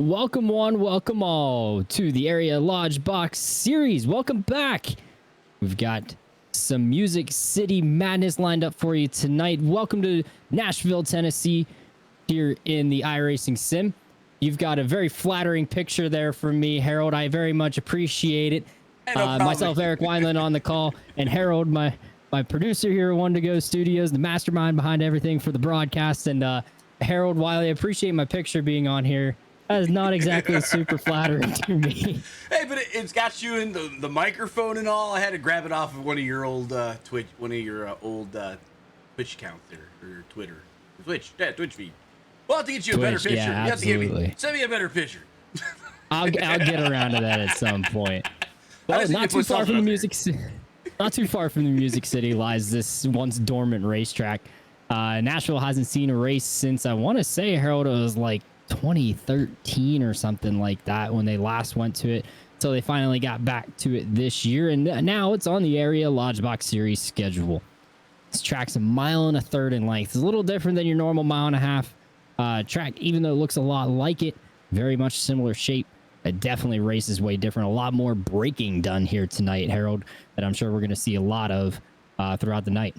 Welcome one, welcome all to the Area Lodgebox series. Welcome back. We've got some Music City madness lined up for you tonight. Welcome to Nashville, Tennessee, here in the iRacing Sim. You've got a very flattering picture there for me, Harold. I very much appreciate it. Myself, Eric Wineland on the call, and Harold, my producer here at One to Go Studios, the mastermind behind everything for the broadcast. And Harold, while I appreciate my picture being on here, that is not exactly super flattering to me. Hey, but it's got you in the microphone and all. I had to grab it off of one of your old Twitch accounts there, or Twitter, Twitch feed. We'll have to get you a better picture. Yeah, you have absolutely. send me a better picture. I'll get around to that at some point. Well, not too far from the Music City lies this once dormant racetrack. Nashville hasn't seen a race since, I want to say, Harold, it was like 2013 or something like that when they last went to it. So they finally got back to it this year, and now it's on the Area Lodgebox Series schedule. This track's 1.3 miles in length. It's a little different than your normal 1.5 mile track, even though it looks a lot like it. Very much similar shape. It definitely races way different. A lot more braking done here tonight, Harold, that I'm sure we're going to see a lot of throughout the night.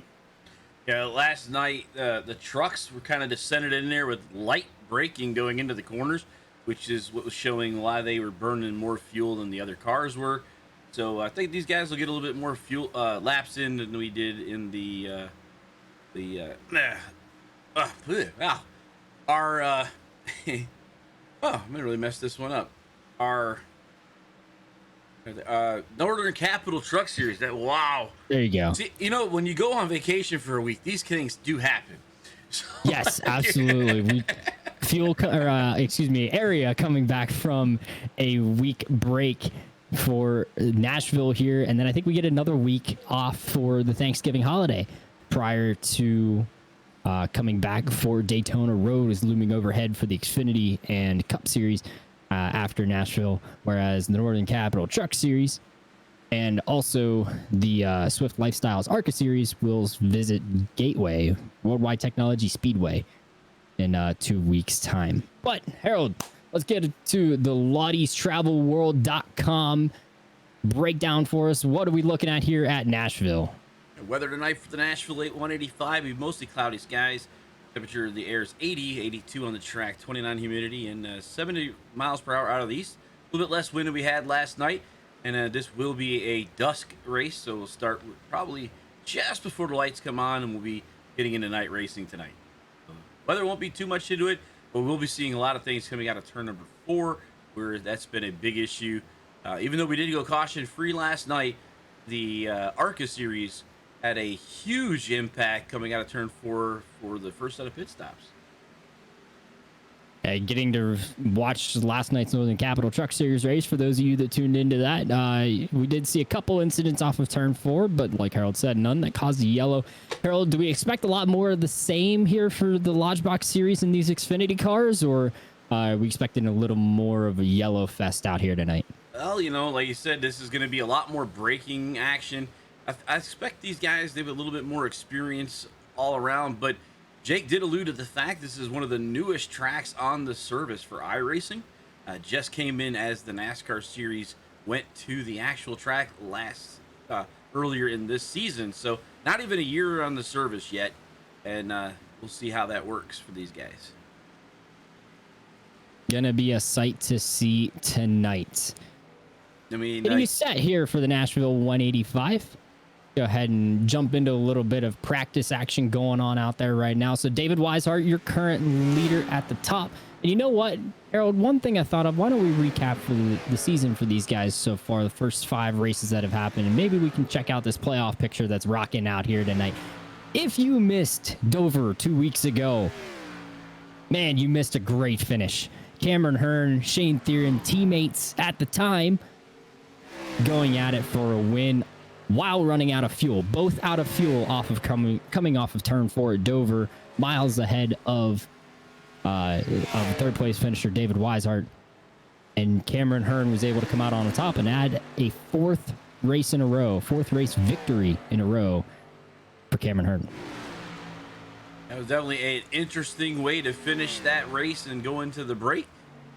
Yeah, last night the trucks were kind of descended in there with light braking going into the corners, which is what was showing why they were burning more fuel than the other cars were. So I think these guys will get a little bit more fuel laps in than we did in our oh, I'm gonna really mess this one up. Our Northern Capital Truck Series. There you go. See, you know, when you go on vacation for a week, these things do happen. So, yes, absolutely. Area coming back from a week break for Nashville here, and then I think we get another week off for the Thanksgiving holiday prior to coming back for Daytona Road is looming overhead for the Xfinity and Cup Series after Nashville, whereas the Northern Capital Truck Series and also the Swift Lifestyles ARCA Series will visit Gateway, Worldwide Technology Speedway, in 2 weeks' time. But, Harold, let's get to the Lottie'sTravelWorld.com breakdown for us. What are we looking at here at Nashville? Weather tonight for the Nashville 185, be mostly cloudy skies. Temperature of the air is 80, 82 on the track, 29 humidity, and 70 miles per hour out of the east. A little bit less wind than we had last night, and this will be a dusk race, so we'll start probably just before the lights come on, and we'll be getting into night racing tonight. So weather won't be too much into it, but we'll be seeing a lot of things coming out of turn number 4, where that's been a big issue. Even though we did go caution-free last night, the ARCA Series had a huge impact coming out of turn 4 for the first set of pit stops. Getting to watch last night's Northern Capital Truck Series race, for those of you that tuned into that, we did see a couple incidents off of turn 4, but like Harold said, none that caused a yellow. Harold, do we expect a lot more of the same here for the Lodgebox Series in these Xfinity cars, or are we expecting a little more of a yellow fest out here tonight? Well, you know, like you said, this is going to be a lot more braking action. I expect these guys, they have a little bit more experience all around, but Jake did allude to the fact this is one of the newest tracks on the service for iRacing. Just came in as the NASCAR series went to the actual track earlier in this season, so not even a year on the service yet, and we'll see how that works for these guys. Gonna be a sight to see tonight. I mean, getting you set here for the Nashville 185. Go ahead and jump into a little bit of practice action going on out there right now. So David Weishart, your current leader at the top. And you know what, Harold, one thing I thought of, why don't we recap for the season for these guys so far, the first 5 races that have happened, and maybe we can check out this playoff picture that's rocking out here tonight. If you missed Dover 2 weeks ago, man, you missed a great finish. Cameron Hearn, Shane Theron, teammates at the time, going at it for a win while running out of fuel, both out of fuel off of coming off of turn 4 at Dover, miles ahead of third place finisher David Weishart. And Cameron Hearn was able to come out on the top and add a 4th race victory in a row for Cameron Hearn. That was definitely an interesting way to finish that race and go into the break.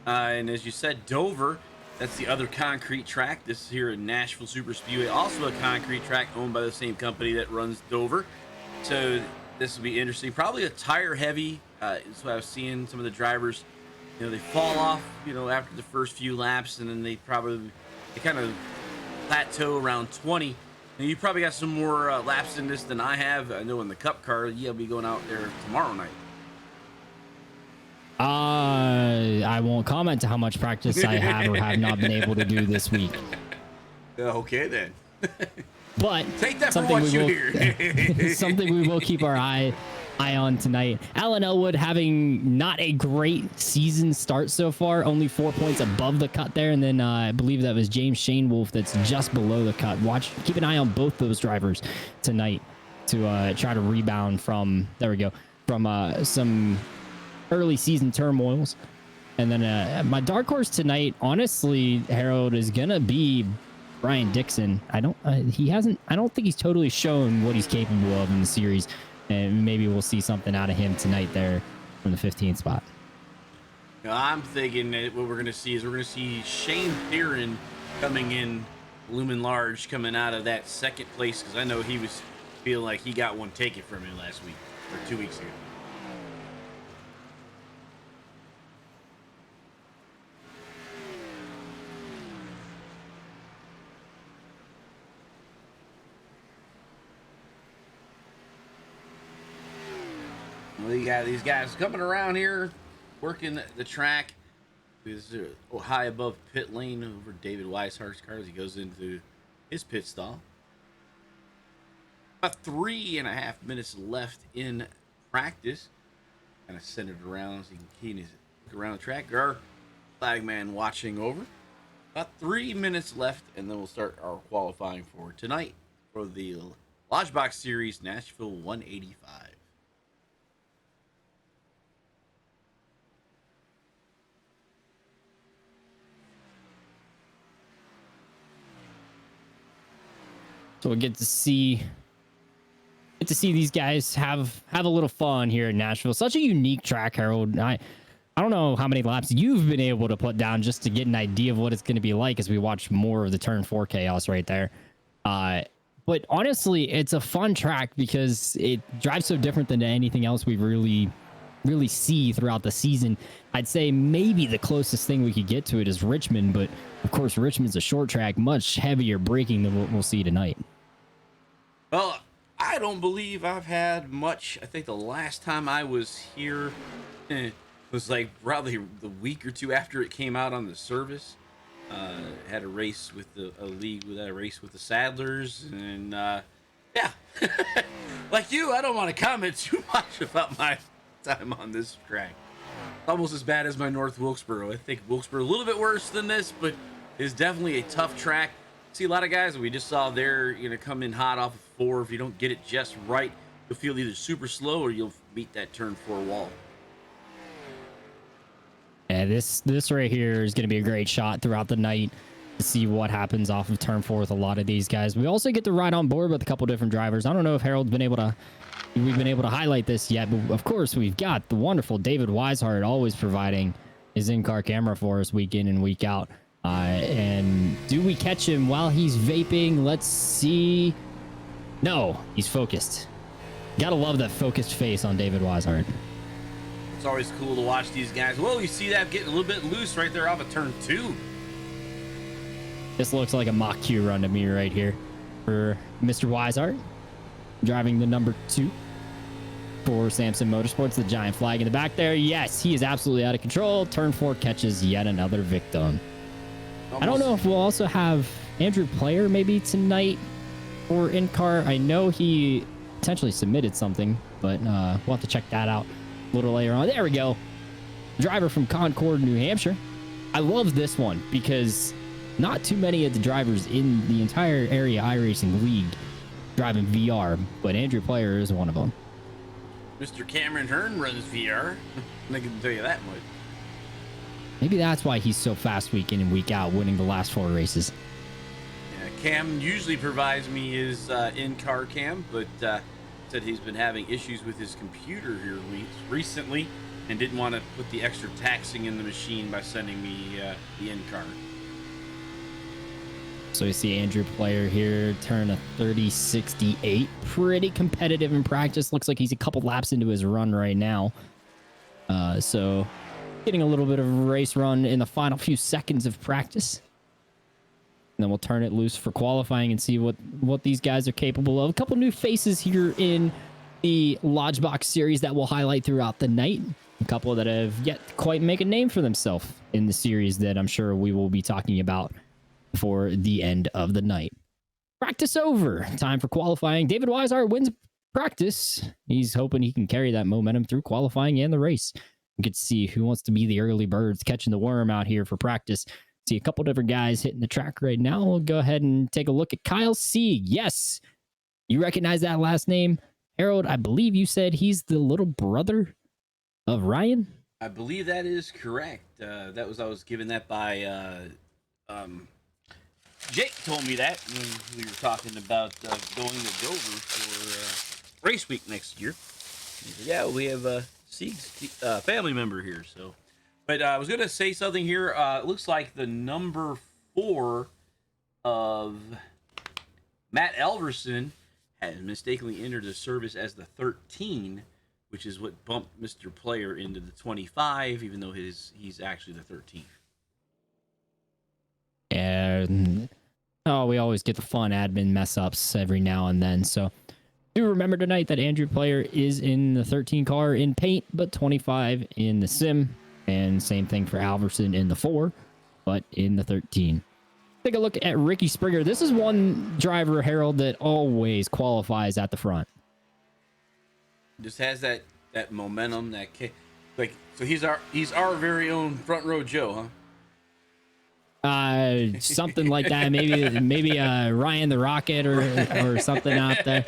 And as you said, Dover, that's the other concrete track. This is here in Nashville Superspeedway, also a concrete track owned by the same company that runs Dover. So this will be interesting. Probably a tire heavy. Is what I was seeing some of the drivers. They fall off, after the first few laps, and then they kind of plateau around 20. And you probably got some more laps in this than I have. I know in the Cup car, you'll be going out there tomorrow night. I won't comment to how much practice I have or have not been able to do this week. Okay, then. But take that for what you hear. Something we will keep our eye on tonight. Alan Elwood having not a great season start so far, only 4 points above the cut there, and then I believe that was James Shane Wolf that's just below the cut. Keep an eye on both those drivers tonight to try to rebound from some early season turmoils. And then my dark horse tonight, honestly, Harold, is gonna be Brian Dixon. I don't think he's totally shown what he's capable of in the series, and maybe we'll see something out of him tonight there from the 15th spot. I'm thinking that what we're gonna see Shane Theron coming in looming large, coming out of that second place, because I know he was feeling like he got one taken from him last week or 2 weeks ago. Well, you got these guys coming around here, working the track. He's high above pit lane over David Weishart's car as he goes into his pit stall. About 3.5 minutes left in practice. Kind of centered around so you can keen his look around the track. Our flag man watching over. About 3 minutes left, and then we'll start our qualifying for tonight for the Lodgebox Series Nashville 185. So we get to see these guys have a little fun here in Nashville. Such a unique track, Harold. I don't know how many laps you've been able to put down just to get an idea of what it's going to be like as we watch more of the Turn 4 chaos right there. But honestly, it's a fun track because it drives so different than anything else we really see throughout the season. I'd say maybe the closest thing we could get to it is Richmond, but of course Richmond's a short track, much heavier braking than what we'll see tonight. Well, I don't believe I've had much. I think the last time I was here was like probably the week or two after it came out on the service. Had a race with a race with the Saddlers, and yeah, like you, I don't want to comment too much about my time on this track. Almost as bad as my North Wilkesboro. I think Wilkesboro a little bit worse than this, but it's definitely a tough track. See a lot of guys that we just saw there, come in hot off of 4. If you don't get it just right, you'll feel either super slow or you'll beat that Turn 4 wall. Yeah, this right here is going to be a great shot throughout the night to see what happens off of Turn 4 with a lot of these guys. We also get to ride on board with a couple different drivers. I don't know if Harold's been able to highlight this yet, but of course we've got the wonderful David Weishart always providing his in-car camera for us week in and week out. And do we catch him while he's vaping? Let's see. No, he's focused. Gotta love that focused face on David Weishart. It's always cool to watch these guys. Whoa, you see that getting a little bit loose right there off of Turn 2. This looks like a mock Q run to me right here for Mr. Weishart, driving the number 2 for Samson Motorsports, the giant flag in the back there. Yes, he is absolutely out of control. Turn 4 catches yet another victim. Almost. I don't know if we'll also have Andrew Player maybe tonight or in-car. I know he potentially submitted something, but we'll have to check that out a little later on. There we go. Driver from Concord, New Hampshire. I love this one because not too many of the drivers in the entire area iRacing league driving VR, but Andrew Player is one of them. Mr. Cameron Hearn runs VR. I can tell you that much. Maybe that's why he's so fast week in and week out, winning the last 4 races. Yeah, Cam usually provides me his in-car cam, but said he's been having issues with his computer here recently and didn't want to put the extra taxing in the machine by sending me the end card. So we see Andrew Player here turn a 30.68. Pretty competitive in practice. Looks like he's a couple laps into his run right now. So getting a little bit of a race run in the final few seconds of practice. And then we'll turn it loose for qualifying and see what these guys are capable of. A couple new faces here in the Lodgebox series that we'll highlight throughout the night. A couple that have yet to quite make a name for themselves in the series that I'm sure we will be talking about for the end of the night. Practice over. Time for qualifying. David Weishart wins practice. He's hoping he can carry that momentum through qualifying and the race. We get to see who wants to be the early birds catching the worm out here for practice. See a couple different guys hitting the track right now. We'll go ahead and take a look at Kyle Sieg. Yes, you recognize that last name, Harold? I believe you said he's the little brother of Ryan. I believe that is correct. I was given that by Jake. Told me that when we were talking about going to Dover for race week next year. He said, yeah, we have Sieg's family member here. So, but I was gonna say something here. It looks like the number 4 of Matt Elverson has mistakenly entered the service as the 13, which is what bumped Mr. Player into the 25, even though he's actually the 13th. And we always get the fun admin mess ups every now and then. So do remember tonight that Andrew Player is in the 13 car in paint, but 25 in the sim. And same thing for Alverson in the 4, but in the 13. Take a look at Ricky Springer. This is one driver, Harold, that always qualifies at the front. Just has that momentum, that kick. So he's our very own front row Joe, huh? Something like that. Maybe Ryan the Rocket or something out there.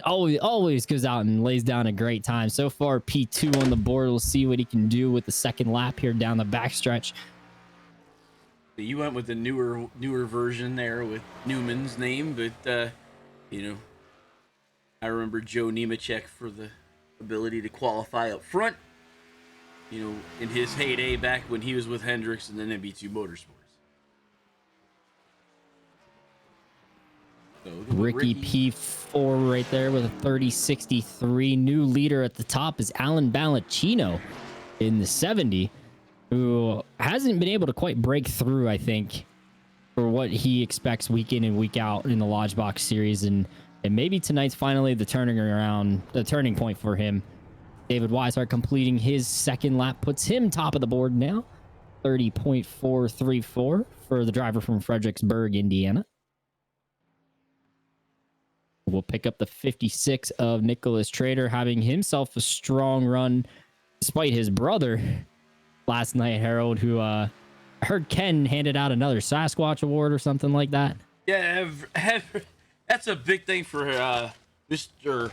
Always goes out and lays down a great time. So far, P2 on the board. We'll see what he can do with the second lap here down the backstretch. You went with the newer version there with Newman's name, but I remember Joe Nemechek for the ability to qualify up front. In his heyday back when he was with Hendricks and then MB2 Motorsports. So Ricky P4 right there with a 30.63. New leader at the top is Alan Ballacchino in the 70, who hasn't been able to quite break through, I think, for what he expects week in and week out in the Lodgebox series. And maybe tonight's finally the turning point for him. David Weishart completing his second lap puts him top of the board now. 30.434 for the driver from Fredericksburg, Indiana. We'll pick up the 56 of Nicholas Trader, having himself a strong run despite his brother last night, Harold, who I heard Ken handed out another Sasquatch award or something like that. Yeah, that's a big thing for Mr.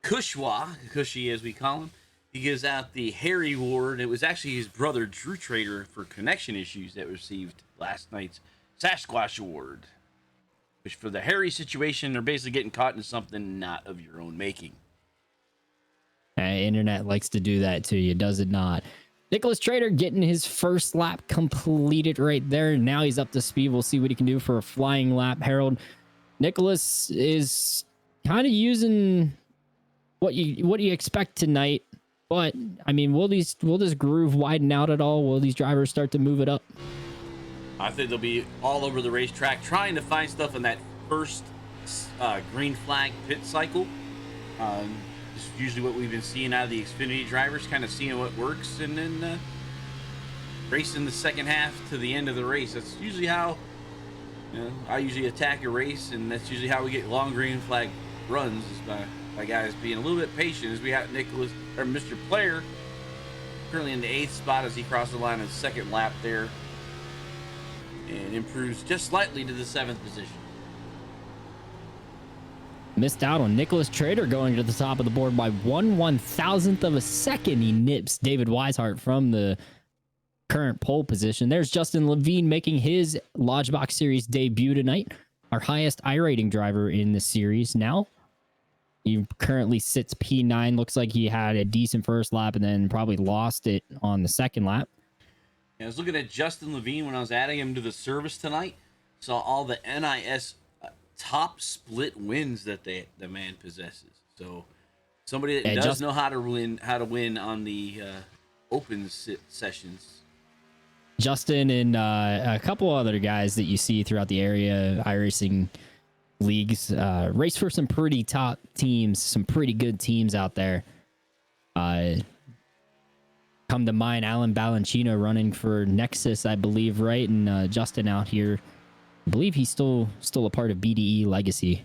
Cushwa, Cushy as we call him. He gives out the Harry Award. It was actually his brother Drew Trader for connection issues that received last night's Sasquatch Award, which for the Harry situation, they're basically getting caught in something not of your own making. Internet likes to do that to you, does it not? Nicholas Trader getting his first lap completed right there. Now he's up to speed. We'll see what he can do for a flying lap. Harold, Nicholas is kind of using what you expect tonight, but I mean, will this groove widen out at all? Will these drivers start to move it up? I think they'll be all over the racetrack trying to find stuff in that first green flag pit cycle. This is usually what we've been seeing out of the Xfinity drivers, kind of seeing what works and then racing the second half to the end of the race. That's usually how I usually attack a race, and that's usually how we get long green flag runs, is by guys being a little bit patient. As we have Mr. Player currently in the 8th spot as he crosses the line in the second lap there and improves just slightly to the 7th position. Missed out on Nicholas Trader going to the top of the board by 1/1000th of a second. He nips David Weishart from the current pole position. There's Justin Levine making his Lodgebox Series debut tonight. Our highest iRating driver in the series now. He currently sits P9. Looks like he had a decent first lap and then probably lost it on the second lap. I was looking at Justin Levine when I was adding him to the service tonight. Saw all the NIS top split wins that the man possesses. So somebody that does know how to win on the open sessions. Justin and a couple other guys that you see throughout the area iRacing leagues race for some pretty top teams, some pretty good teams out there. Come to mind, Alan Balancino running for Nexus, I believe, right? And Justin out here, I believe he's still a part of BDE Legacy,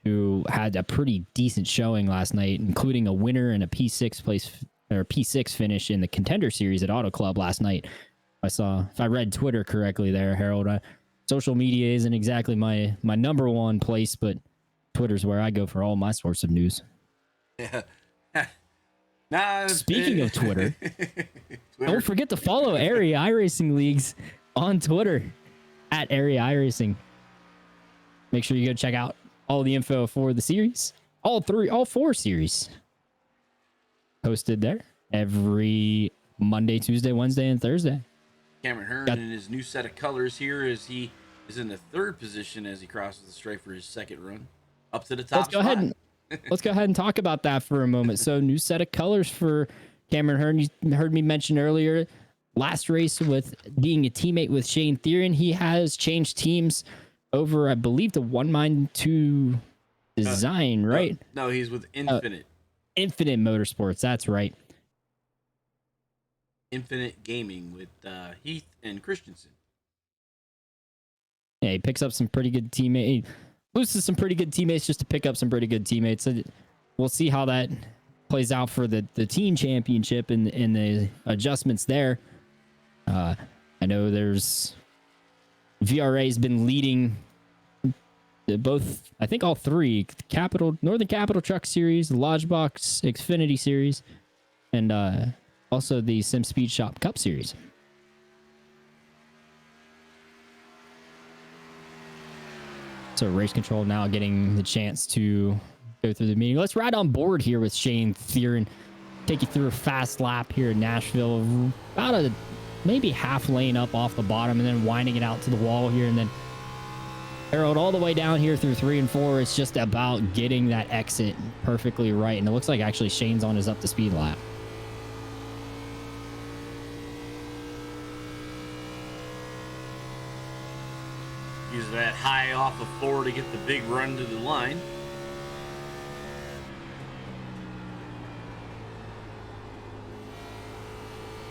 who had a pretty decent showing last night, including a winner and a P6 finish in the Contender Series at Auto Club last night. If I read Twitter correctly there, Harold. Social media isn't exactly my number one place, but Twitter's where I go for all my source of news. Yeah. Speaking of Twitter, don't forget to follow Area iRacing Leagues on Twitter at Area iRacing. Make sure you go check out all the info for the series. All four series posted there every Monday, Tuesday, Wednesday, and Thursday. Cameron Hearn in his new set of colors here as he is in the third position as he crosses the straight for his second run up to the top. Let's go ahead and talk about that for a moment. So, new set of colors for Cameron Hearn. You heard me mention earlier, last race with being a teammate with Shane Theron. He has changed teams over, I believe, the One Mind 2 design, right? No, he's with Infinite. Infinite Motorsports, that's right. Infinite Gaming with Heath and Christensen. Yeah, he picks up some pretty good teammates. He loses some pretty good teammates just to pick up some pretty good teammates. So we'll see how that plays out for the team championship and the adjustments there. I know there's VRA's been leading both, I think all three, Northern Capital Truck Series, the Lodgebox Xfinity Series, and also the Sim Speed Shop Cup Series. So race control now getting the chance to go through the meeting. Let's ride on board here with Shane Theron. Take you through a fast lap here in Nashville. About maybe half lane up off the bottom and then winding it out to the wall here. And then arrowed all the way down here through 3 and 4. It's just about getting that exit perfectly right. And it looks like actually Shane's on his up to speed lap. Use that high off of 4 to get the big run to the line.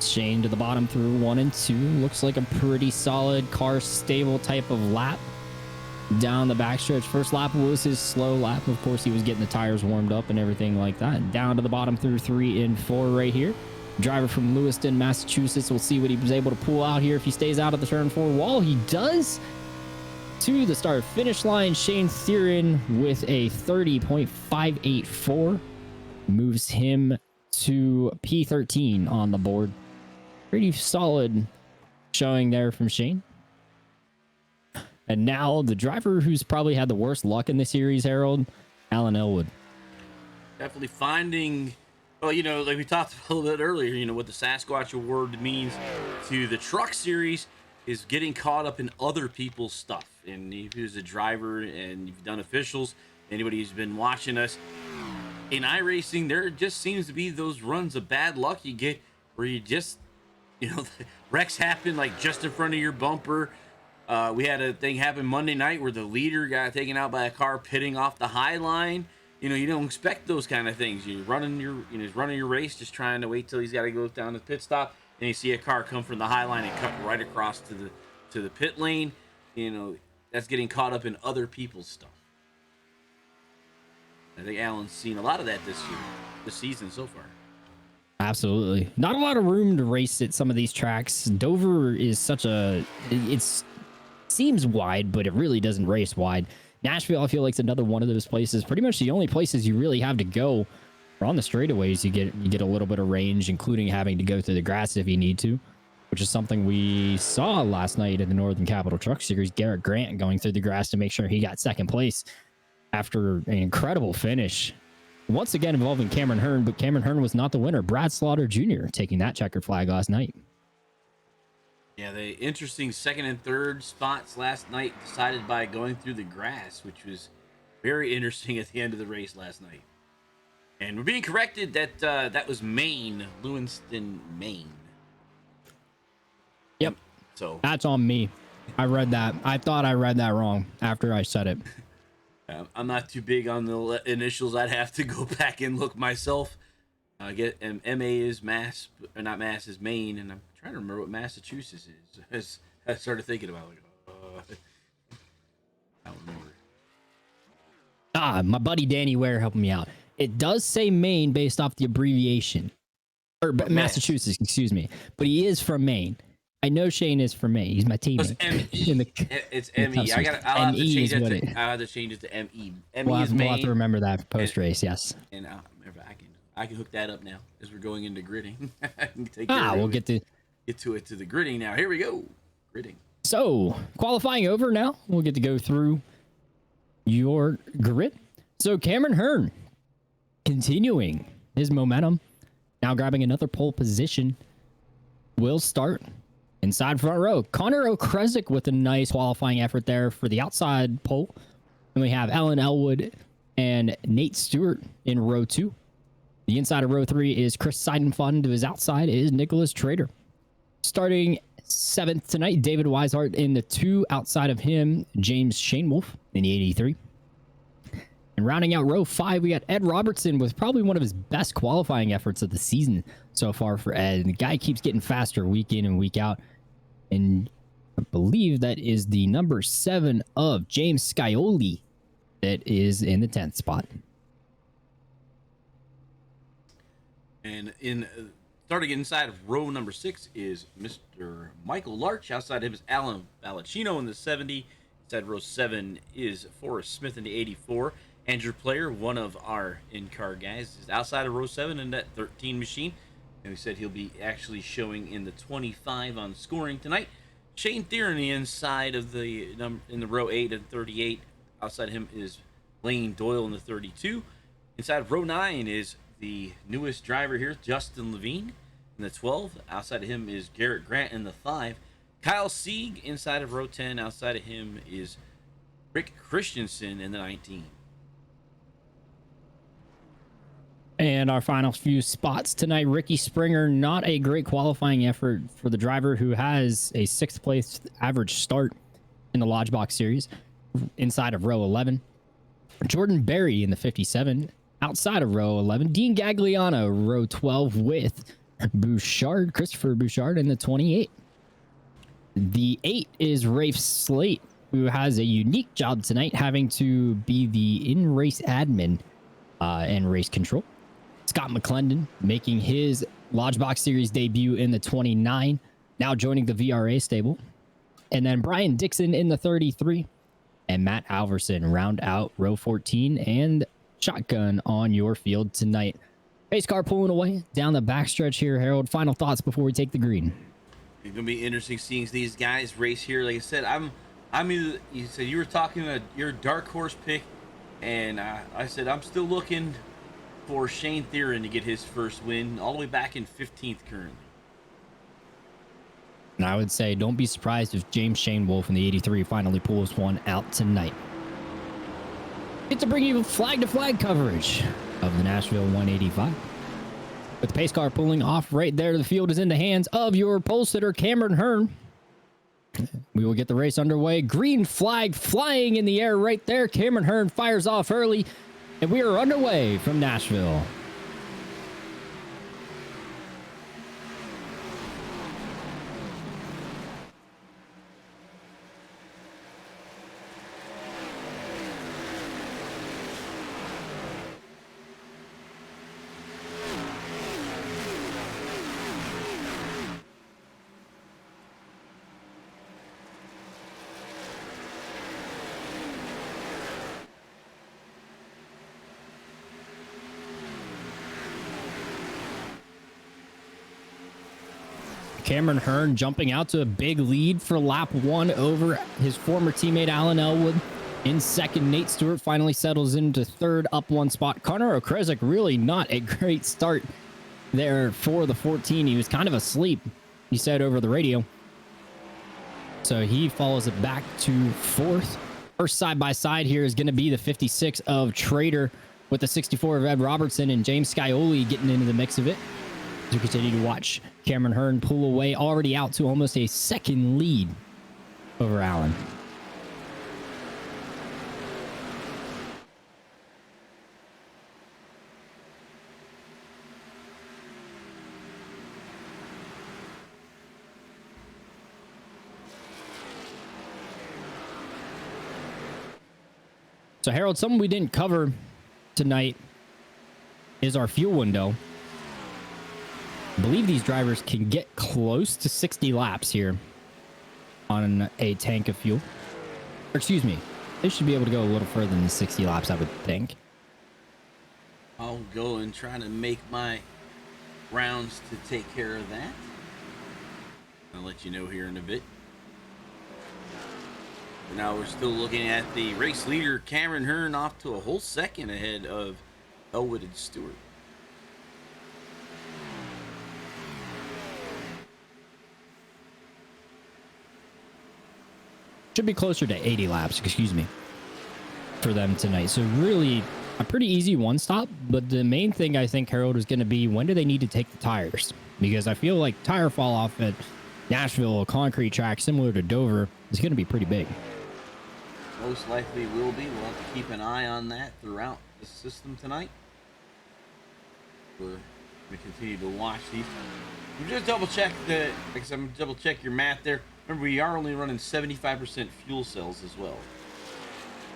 Shane to the bottom through 1 and 2. Looks like a pretty solid car stable type of lap down the backstretch. First lap was his slow lap. Of course, he was getting the tires warmed up and everything like that. Down to the bottom through 3 and 4 right here. Driver from Lewiston, Massachusetts. We'll see what he was able to pull out here if he stays out of the turn 4 wall. He does. To the start finish line, Shane Theron with a 30.584 moves him to P13 on the board. Pretty solid showing there from Shane. And now the driver who's probably had the worst luck in the series, Harold, Alan Elwood. Definitely finding, well, like we talked a little bit earlier, what the Sasquatch Award means to the truck series is getting caught up in other people's stuff. And if you're a driver and you've done officials, anybody who's been watching us in iRacing, there just seems to be those runs of bad luck you get where you just, wrecks happen like just in front of your bumper. We had a thing happen Monday night where the leader got taken out by a car pitting off the high line. You don't expect those kind of things. You're running your race, just trying to wait till he's got to go down to the pit stop, and you see a car come from the high line and cut right across to the pit lane. That's getting caught up in other people's stuff. I think Alan's seen a lot of that this season so far. Absolutely. Not a lot of room to race at some of these tracks. Dover is it seems wide, but it really doesn't race wide. Nashville, I feel like, is another one of those places. Pretty much the only places you really have to go are on the straightaways. You get a little bit of range, including having to go through the grass if you need to, which is something we saw last night in the Northern Capital Truck Series. Garrett Grant going through the grass to make sure he got second place after an incredible finish. Once again involving Cameron Hearn, but Cameron Hearn was not the winner. Brad Slaughter Jr. taking that checkered flag last night. Yeah, the interesting second and third spots last night decided by going through the grass, which was very interesting at the end of the race last night. And we're being corrected that that was Maine, Lewiston, Maine. Yep. So that's on me. I read that. I thought I read that wrong after I said it. I'm not too big on the initials. I'd have to go back and look myself. I get MA is Mass, or not Mass is Maine, and I'm trying to remember what Massachusetts is. As I started thinking about it, I don't remember. My buddy Danny Ware helping me out. It does say Maine based off the abbreviation, or Massachusetts, excuse me. But he is from Maine. I know Shane is from Maine. He's my teammate. It's M-E. I'll have to change it to M-E. M-E is Maine. We'll have to remember that post race. Yes. And I can hook that up now as we're going into gridding. We'll get to the gridding now. Here we go. Gridding. So qualifying over now. We'll get to go through your grid. So Cameron Hearn continuing his momentum, now grabbing another pole position, will start inside front row. Connor O'Kresick with a nice qualifying effort there for the outside pole. And we have Alan Elwood and Nate Stewart in row 2. The inside of row 3 is Chris Seidenfund. To his outside is Nicholas Trader. Starting 7th tonight, David Weishart in the 2. Outside of him, James Shanewolf in the 83. And rounding out row 5, we got Ed Robertson with probably one of his best qualifying efforts of the season so far for Ed. And the guy keeps getting faster week in and week out. And I believe that is the number 7 of James Scioli that is in the 10th spot. And starting inside of row number 6 is Mr. Michael Larch. Outside of him is Alan Balacino in the 70. Inside row 7 is Forrest Smith in the 84. Andrew Player, one of our in-car guys, is outside of row 7 in that 13 machine. And we said he'll be actually showing in the 25 on scoring tonight. Shane Thieren the inside of in the row 8 and 38. Outside of him is Lane Doyle in the 32. Inside of row 9 is the newest driver here, Justin Levine in the 12. Outside of him is Garrett Grant in the 5. Kyle Sieg inside of row 10. Outside of him is Rick Christensen in the 19. And our final few spots tonight, Ricky Springer, not a great qualifying effort for the driver who has a 6th place average start in the Lodgebox series. Inside of row 11, Jordan Berry in the 57. Outside of row 11, Dean Gagliano, row 12 with Bouchard, Christopher Bouchard in the 28. The 8 is Rafe Slate, who has a unique job tonight, having to be the in-race admin and race control. Scott McClendon making his Lodgebox Series debut in the 29, now joining the VRA stable. And then Brian Dixon in the 33, and Matt Alverson round out row 14 and shotgun on your field tonight. Pace car pulling away down the backstretch here, Harold. Final thoughts before we take the green. It's gonna be interesting seeing these guys race here. Like I said, you said you were talking your dark horse pick, and I said I'm still looking for Shane Thieren to get his first win, all the way back in 15th currently. And I would say don't be surprised if James Shanewolf in the 83 finally pulls one out tonight. Get to bring you flag-to-flag coverage of the Nashville 185. With the pace car pulling off right there, the field is in the hands of your pole sitter, Cameron Hearn. We will get the race underway. Green flag flying in the air right there. Cameron Hearn fires off early, and we are underway from Nashville. Cameron Hearn jumping out to a big lead for lap 1 over his former teammate Alan Elwood In second, Nate Stewart finally settles into third, up one spot. Connor Okresic, really not a great start there for the 14. He was kind of asleep, he said over the radio. So he follows it back to fourth. First side-by-side here is going to be the 56 of Trader with the 64 of Ed Robertson and James Scioli getting into the mix of it. As we continue to watch Cameron Hearn pull away, already out to almost a second lead over Allen. So, Harold, something we didn't cover tonight is our fuel window. I believe these drivers can get close to 60 laps here on a tank of fuel. Or, excuse me, they should be able to go a little further than 60 laps, I would think. I'll go and try to make my rounds to take care of that. I'll let you know here in a bit. But now we're still looking at the race leader, Cameron Hearn, off to a whole second ahead of Elwood and Stewart. Should be closer to 80 laps, excuse me, for them tonight. So really a pretty easy one stop. But the main thing I think, Harold, is going to be when do they need to take the tires? Because I feel like tire fall off at Nashville, a concrete track similar to Dover, is going to be pretty big. Most likely will be. We'll have to keep an eye on that throughout the system tonight. We're going to continue to watch these. We just double check I'm double check your math there. Remember, we are only running 75% fuel cells as well.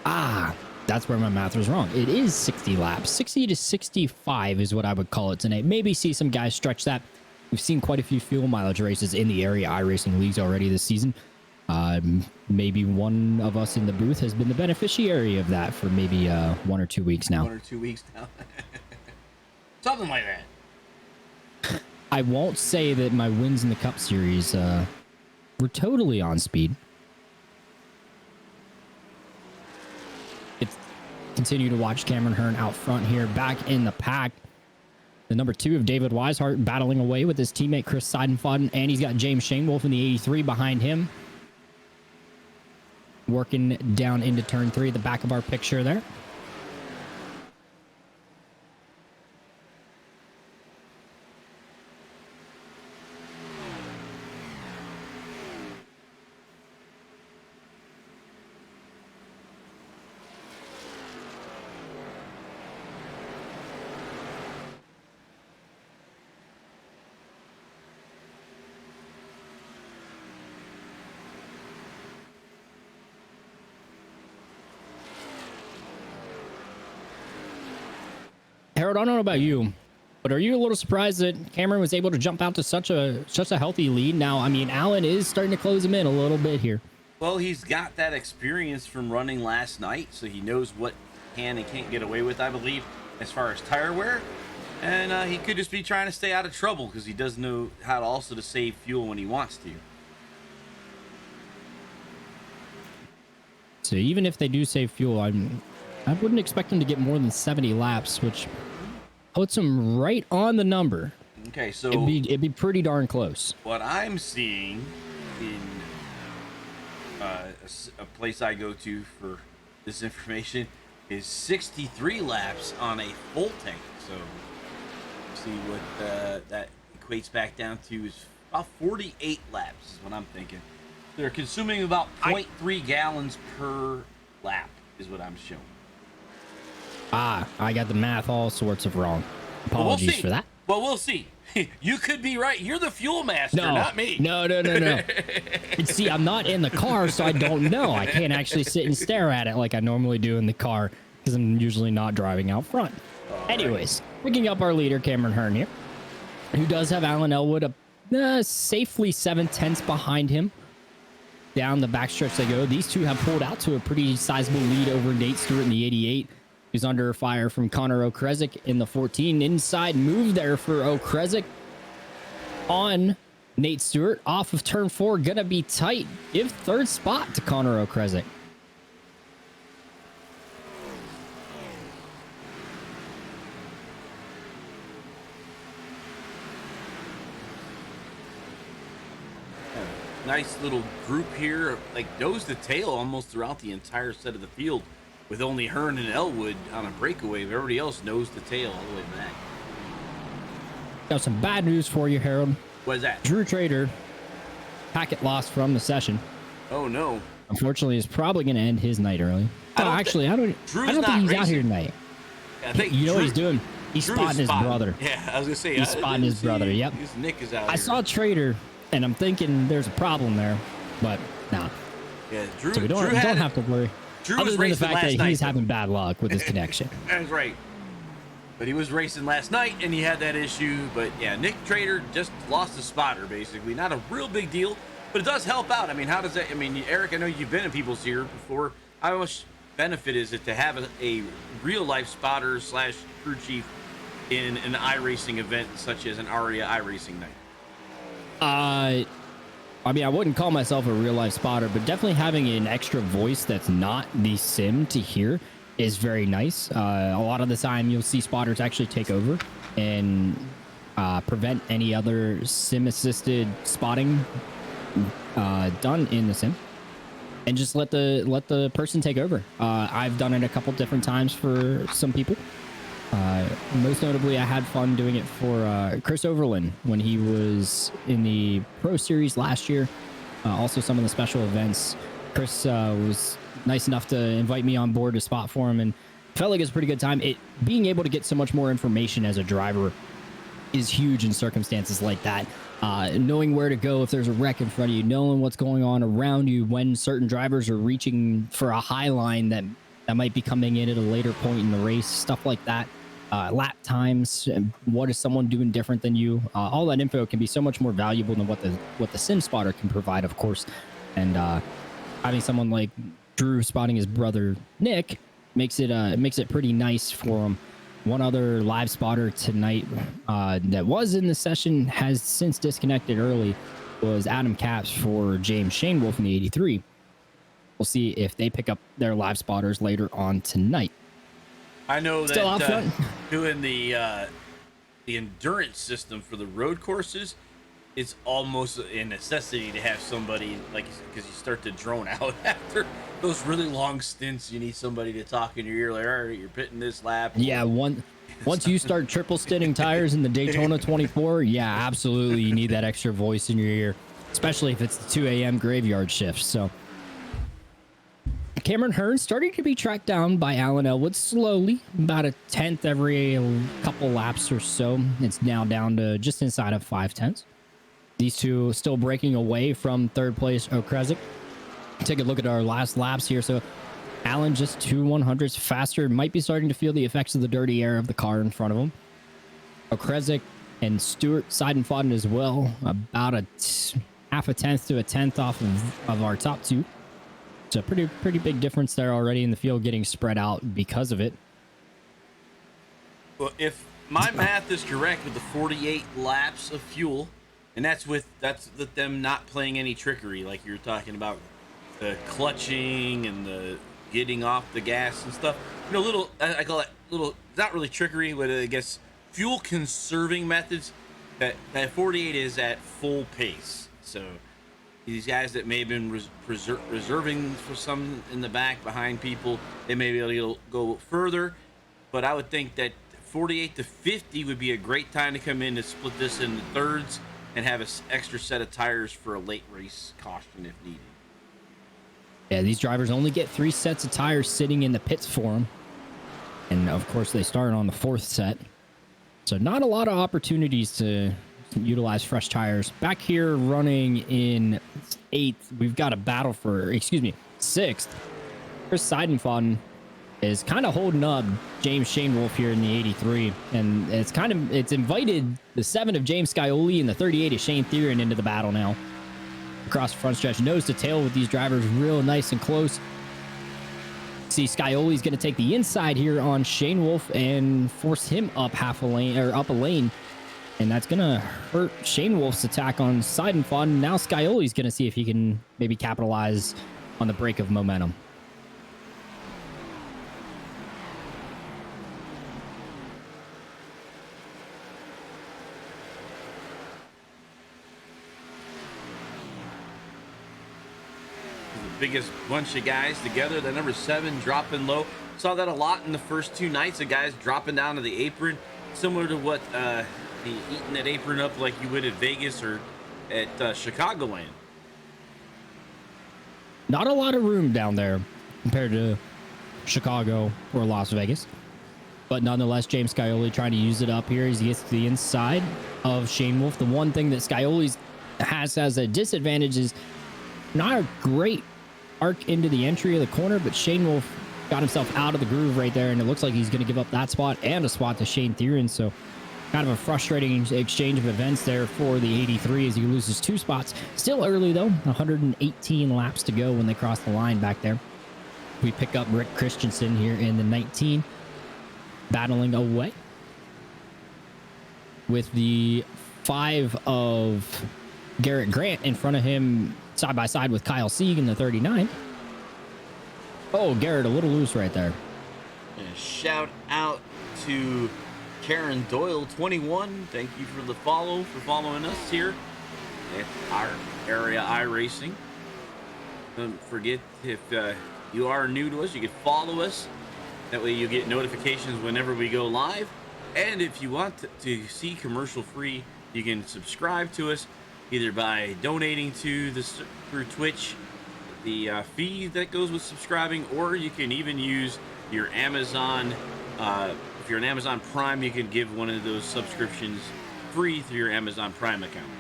Ah, that's where my math was wrong. It is 60 laps. 60 to 65 is what I would call it tonight. Maybe see some guys stretch that. We've seen quite a few fuel mileage races in the area iRacing leagues already this season. Maybe one of us in the booth has been the beneficiary of that for maybe 1 or 2 weeks now. 1 or 2 weeks now. Something like that. I won't say that my wins in the Cup Series were totally on speed. It's continue to watch Cameron Hearn out front here, back in the pack. The number 2 of David Weishart battling away with his teammate Chris Seidenfaden, and he's got James Shanewolf in the 83 behind him. Working down into turn 3, the back of our picture there. Harold, I don't know about you, but are you a little surprised that Cameron was able to jump out to such a healthy lead? Now, I mean, Allen is starting to close him in a little bit here. Well, he's got that experience from running last night, so he knows what can and can't get away with, I believe, as far as tire wear. And he could just be trying to stay out of trouble because he does know how to also to save fuel when he wants to. So even if they do save fuel, I wouldn't expect him to get more than 70 laps, which puts him right on the number. Okay, so it'd be pretty darn close. What I'm seeing in a place I go to for this information is 63 laps on a full tank. So see what that equates back down to is about 48 laps is what I'm thinking. They're consuming about 0.3 gallons per lap is what I'm showing. I got the math all sorts of wrong. Apologies for that. Well, we'll see. You could be right. You're the fuel master, not me. No. And see, I'm not in the car, so I don't know. I can't actually sit and stare at it like I normally do in the car because I'm usually not driving out front. Anyways, picking up our leader, Cameron Hearn here, who does have Alan Elwood safely 7/10 behind him. Down the backstretch they go. These two have pulled out to a pretty sizable lead over Nate Stewart in the 88. He's under fire from Connor Okresic in the 14. Inside move there for Okresic on Nate Stewart. Off of turn 4. Gonna be tight. Give third spot to Connor Okresic. nice little group here, like nose to tail almost throughout the entire set of the field, with only Hearn and Elwood on a breakaway. Everybody else nose to tail all the way back. Got some bad news for you, Harold. What is that? Drew Trader, packet lost from the session. Oh no! Unfortunately, is probably going to end his night early. I don't think he's out here tonight. I think you know what he's doing. He's spotting his brother. Yeah, I was gonna say he's spotting his brother. Yep. Nick is out. I saw Trader, and I'm thinking there's a problem there, but nah. Yeah, Drew. So we don't have to worry. Drew Other was than the racing fact last that night. he's having bad luck with his connection. That's right. But he was racing last night, and he had that issue. But yeah, Nick Trader just lost a spotter, basically. Not a real big deal, but it does help out. I mean, how does that? I mean, Eric, I know you've been in people's here before. How much benefit is it to have a real life spotter / crew chief in an iRacing event such as an ARIA iRacing night? I mean, I wouldn't call myself a real life spotter, but definitely having an extra voice that's not the sim to hear is very nice. A lot of the time you'll see spotters actually take over and prevent any other sim assisted spotting done in the sim, and just let the person take over. I've done it a couple different times for some people. Most notably, I had fun doing it for Chris Overland when he was in the Pro Series last year. Also, some of the special events. Chris was nice enough to invite me on board to spot for him, and felt like it was a pretty good time. Being able to get so much more information as a driver is huge in circumstances like that. Knowing where to go if there's a wreck in front of you, knowing what's going on around you when certain drivers are reaching for a high line that might be coming in at a later point in the race, stuff like that. Lap times, what is someone doing different than you? All that info can be so much more valuable than what the sim spotter can provide, of course. And having someone like Drew spotting his brother Nick makes it pretty nice for him. One other live spotter tonight that was in the session has since disconnected early was Adam Capps for James Shane Wolf in the 83. We'll see if they pick up their live spotters later on tonight. I know Still out that front. Doing the endurance system for the road courses, it's almost a necessity to have somebody, like, because you start to drone out after those really long stints. You need somebody to talk in your ear, like, all right, you're pitting this lap. Yeah, once you start triple stinting tires in the Daytona 24, yeah, absolutely, you need that extra voice in your ear, especially if it's the 2 a.m. graveyard shift. So Cameron Hearn starting to be tracked down by Alan Elwood slowly, about a tenth every couple laps or so. It's now down to just inside of 5/10. These two still breaking away from third place Okresic. Take a look at our last laps here. So Alan just 2 100s faster, might be starting to feel the effects of the dirty air of the car in front of him. Okresic and Stewart side and fodden as well, about half a tenth to a tenth off of our top two. It's a pretty big difference there already in the field, getting spread out because of it. Well, if my math is correct with the 48 laps of fuel, and that's with them not playing any trickery, like you're talking about the clutching and the getting off the gas and stuff. You know, I call it little, not really trickery, but I guess fuel conserving methods. That 48 is at full pace. So these guys that may have been reserving for some in the back behind people, they may be able to go further. But I would think that 48 to 50 would be a great time to come in to split this into thirds and have an extra set of tires for a late race caution if needed. Yeah, these drivers only get 3 sets of tires sitting in the pits for them. And of course, they start on the 4th set. So not a lot of opportunities to utilize fresh tires. Back here running in 8th, we've got a battle for, 6th. Chris Seidenfaden is kind of holding up James Shane Wolf here in the 83. And it's invited the 7 of James Scioli and the 38 of Shane Theron into the battle now. Across the front stretch, nose to tail with these drivers real nice and close. See, Scioli's going to take the inside here on Shane Wolf and force him up up a lane. And that's going to hurt Shane Wolf's attack on Seidenfaden. Now Scioli's going to see if he can maybe capitalize on the break of momentum. biggest bunch of guys together. The number 7 dropping low. Saw that a lot in the first 2 nights of guys dropping down to the apron, similar to what the eating that apron up like you would at Vegas or at Chicagoland. Not a lot of room down there compared to Chicago or Las Vegas. But nonetheless, James Scioli trying to use it up here as he gets to the inside of Shane Wolf. The one thing that Scioli has as a disadvantage is not a great arc into the entry of the corner, but Shane Wolf got himself out of the groove right there, and it looks like he's going to give up that spot and a spot to Shane Theron. So kind of a frustrating exchange of events there for the 83 as he loses 2 spots. Still early, though. 118 laps to go when they cross the line back there. We pick up Rick Christensen here in the 19, battling away with the 5 of Garrett Grant in front of him, side by side with Kyle Sieg in the 39. Oh, Garrett a little loose right there. And shout out to Karen Doyle 21. Thank you for the follow, for following us here at our Area iRacing. Don't forget, if you are new to us, you can follow us. That way you get notifications whenever we go live. And if you want to see commercial free, you can subscribe to us either by donating to this through Twitch, the fee that goes with subscribing, or you can even use your Amazon. If you're an Amazon Prime, you can give one of those subscriptions free through your Amazon Prime account.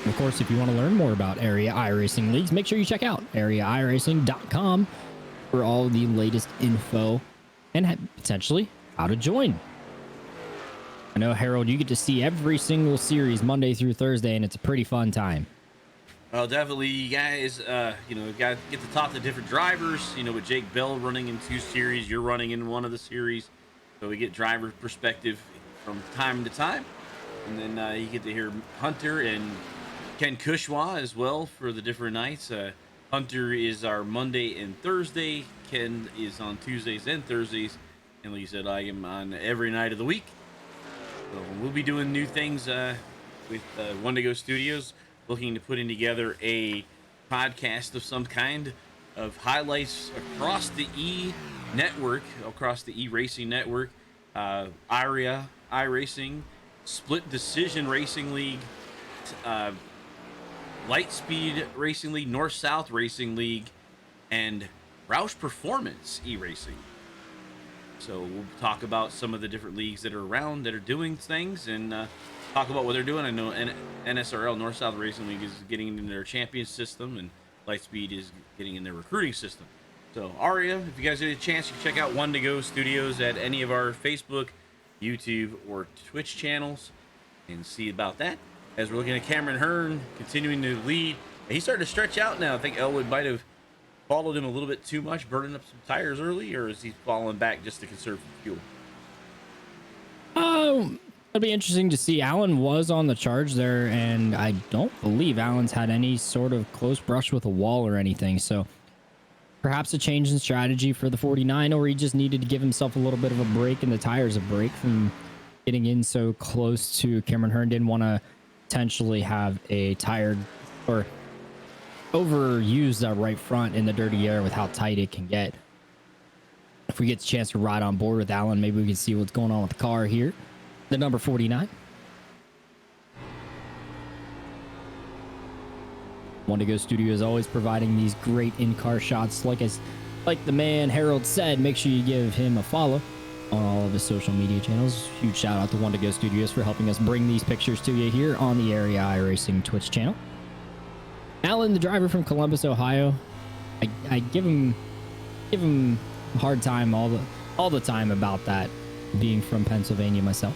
Of course, if you want to learn more about Area iRacing leagues, make sure you check out areairacing.com for all the latest info and potentially how to join. I know, Harold, you get to see every single series Monday through Thursday, and it's a pretty fun time. Well, definitely, you guys, got to get to talk to different drivers. With Jake Bell running in 2 series, you're running in one of the series. So we get driver perspective from time to time. And then you get to hear Hunter and Ken Kushwa as well for the different nights. Hunter is our Monday and Thursday. Ken is on Tuesdays and Thursdays. And like you said, I am on every night of the week. So we'll be doing new things with One to Go Studios, looking to putting together a podcast of some kind of highlights across the network, across the racing network, Area iRacing, Split Decision Racing League, Lightspeed Racing League, North-South Racing League, and Roush Performance e-racing. So we'll talk about some of the different leagues that are around that are doing things, and talk about what they're doing. I know NSRL, North-South Racing League, is getting in their champion system, and Lightspeed is getting in their recruiting system. So Aria, if you guys get a chance, you can check out One to Go Studios at any of our Facebook, YouTube, or Twitch channels and see about that. As we're looking at Cameron Hearn continuing to lead, he's starting to stretch out now. I think Elwood might have followed him a little bit too much, burning up some tires early, or is he falling back just to conserve fuel? It'll be interesting to see. Allen was on the charge there, and I don't believe Allen's had any sort of close brush with a wall or anything. So perhaps a change in strategy for the 49, or he just needed to give himself a little bit of a break and the tires a break from getting in so close to Cameron Hearn. Didn't want to potentially have a tire or overuse that right front in the dirty air with how tight it can get. If we get a chance to ride on board with Allen, maybe we can see what's going on with the car here. The number 49. One to Go Studio is always providing these great in-car shots. Like the man Harold said, make sure you give him a follow on all of his social media channels. Huge shout out to One to Go Studios for helping us bring these pictures to you here on the Area iRacing Twitch channel. Alan, the driver from Columbus, Ohio, I give him a hard time all the time about that, being from Pennsylvania myself.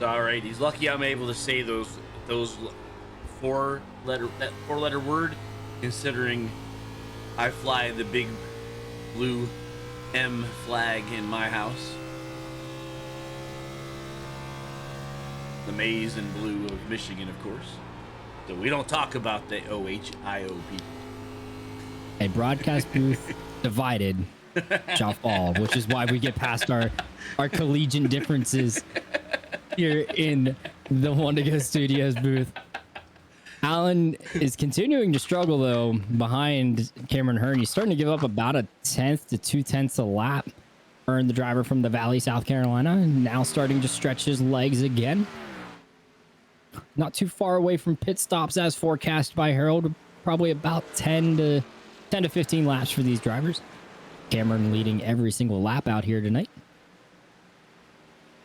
All right, he's lucky I'm able to say those four-letter word, considering I fly the big blue M flag in my house. The maize and blue of Michigan, of course. So we don't talk about the OHIO people. A broadcast booth divided shall fall, which is why we get past our collegiate differences here in the One to Go Studios booth. Alan is continuing to struggle though behind Cameron Hearn. He's starting to give up about a tenth to 2/10 a lap. Hearn, the driver from the Valley, South Carolina, now starting to stretch his legs again. Not too far away from pit stops as forecast by Harold. Probably about 10 to 15 laps for these drivers. Cameron leading every single lap out here tonight.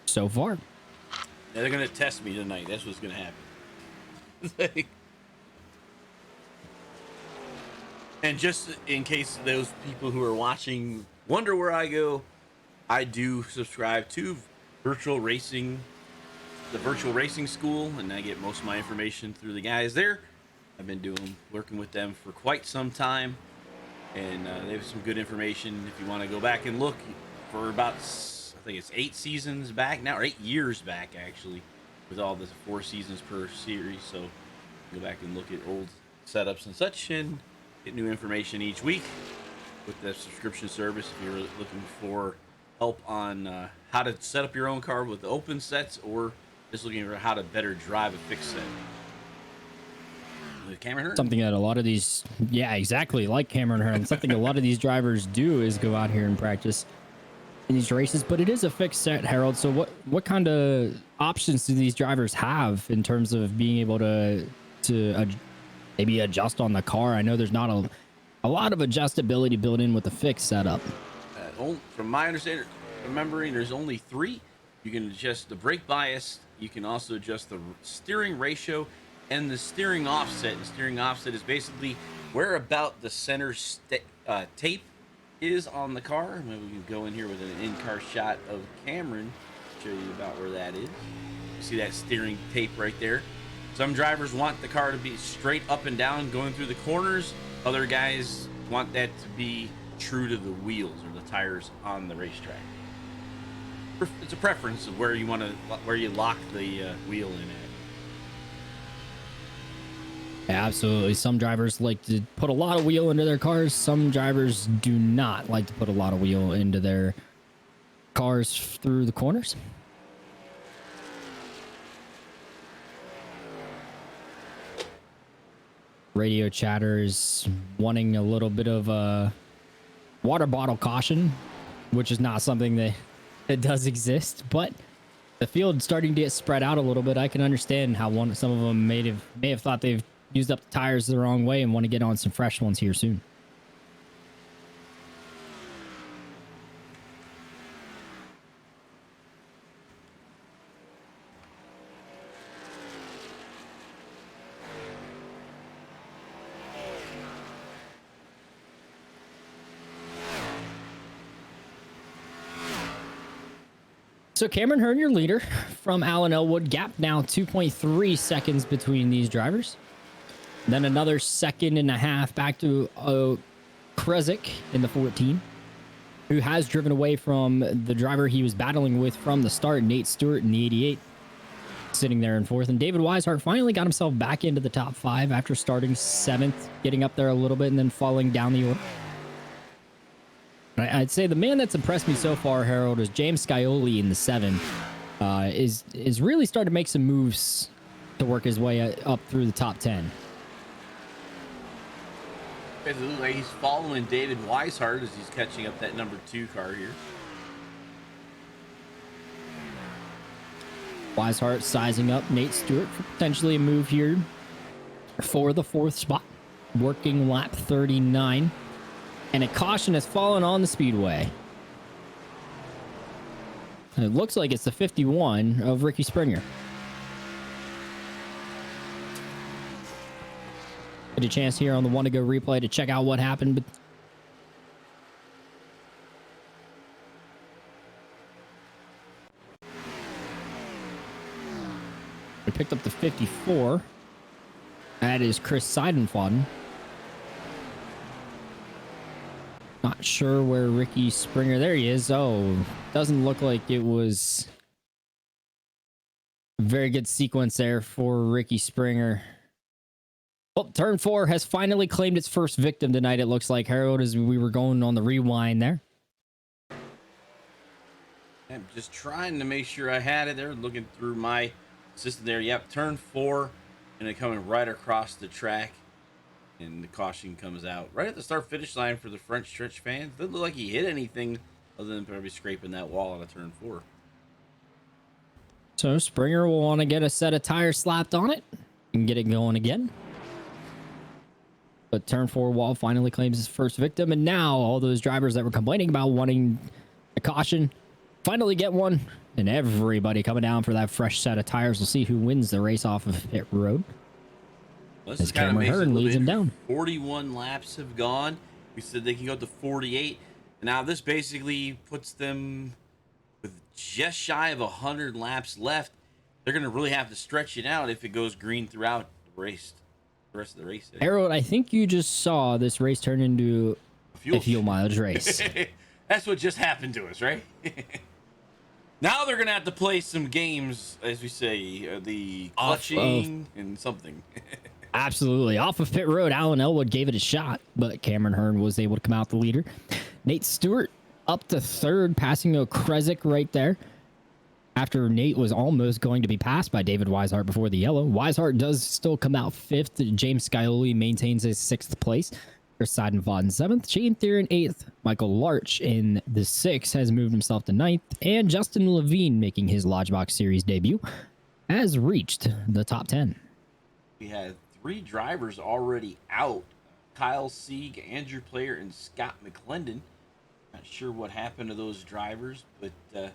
So far. Yeah, they're going to test me tonight. That's what's going to happen. And just in case those people who are watching wonder where I go, I do subscribe to virtual racing, the virtual racing school, and I get most of my information through the guys there. I've been working with them for quite some time, and they have some good information. If you want to go back and look for about, I think it's 8 seasons back now, or 8 years back actually, with all the 4 seasons per series. So go back and look at old setups and such, and get new information each week with the subscription service. If you're looking for help on how to set up your own car with the open sets, or just looking for how to better drive a fixed set. With Cameron Hearn. Something that a lot of these, yeah, exactly, like Cameron Hearn. Something a lot of these drivers do is go out here and practice in these races, but it is a fixed set, Harold. So what kind of options do these drivers have in terms of being able to maybe adjust on the car? I know there's not a lot of adjustability built in with the fixed setup. From my understanding, remembering, there's only 3. You can adjust the brake bias. You can also adjust the steering ratio and the steering offset. The steering offset is basically where about the center tape is on the car. Maybe we can go in here with an in-car shot of Cameron, show you about where that is. You see that steering tape right there. Some drivers want the car to be straight up and down going through the corners. Other guys want that to be true to the wheels or the tires on the racetrack. It's a preference of where you lock the wheel in at. Yeah, absolutely. Some drivers like to put a lot of wheel into their cars. Some drivers do not like to put a lot of wheel into their cars through the corners. Radio chatter is wanting a little bit of a water bottle caution, which is not something that does exist, but the field starting to get spread out a little bit. I can understand how some of them may have thought they've used up the tires the wrong way and want to get on some fresh ones here soon. So Cameron Hearn, your leader from Allen Elwood. Gap now 2.3 seconds between these drivers. Then another 1.5 seconds back to Kresick in the 14, who has driven away from the driver he was battling with from the start, Nate Stewart in the 88, sitting there in 4th. And David Weishart finally got himself back into the top 5 after starting 7th, getting up there a little bit and then falling down the order. I'd say the man that's impressed me so far, Harold, is James Scioli in the 7. Is really starting to make some moves to work his way up through the top 10. It looks like he's following David Weishart as he's catching up that number 2 car here. Weishart sizing up Nate Stewart for potentially a move here for the 4th spot. Working lap 39. And a caution has fallen on the speedway. It looks like it's the 51 of Ricky Springer. Get a chance here on the One to Go replay to check out what happened. But we picked up the 54. That is Chris Seidenfaden. Not sure where Ricky Springer. There he is. Oh, doesn't look like it was a very good sequence there for Ricky Springer. Well, turn 4 has finally claimed its first victim tonight, it looks like, Harold, as we were going on the rewind there. I'm just trying to make sure I had it there, looking through my Consistent there. Yep, turn 4, and then coming right across the track. And the caution comes out right at the start-finish line for the front stretch fans. Doesn't look like he hit anything other than probably scraping that wall out of turn 4. So Springer will want to get a set of tires slapped on it and get it going again. But turn 4 wall finally claims his first victim. And now all those drivers that were complaining about wanting a caution finally get one. And everybody coming down for that fresh set of tires. We'll see who wins the race off of pit road. Well, this As is kind of Cameron amazing. Hearn leads him down. 41 laps have gone. We said they can go up to 48. And now this basically puts them with just shy of 100 laps left. They're going to really have to stretch it out if it goes green throughout the race. The rest of the race. Harold, I think you just saw this race turn into a fuel mileage race. That's what just happened to us, right? Now they're going to have to play some games, as we say, the clutching and something. Absolutely. Off of pit road, Alan Elwood gave it a shot, but Cameron Hearn was able to come out the leader. Nate Stewart up to third, passing O'Kresick right there. After Nate was almost going to be passed by David Weishart before the yellow. Weishart does still come out 5th. James Scioli maintains his 6th place. Chris Seidenfeld in 7th. Shane Thier in 8th. Michael Larch in the 6th has moved himself to 9th. And Justin Levine, making his Lodgebox Series debut, has reached the top 10. We had 3 drivers already out. Kyle Sieg, Andrew Player, and Scott McClendon. Not sure what happened to those drivers, but they're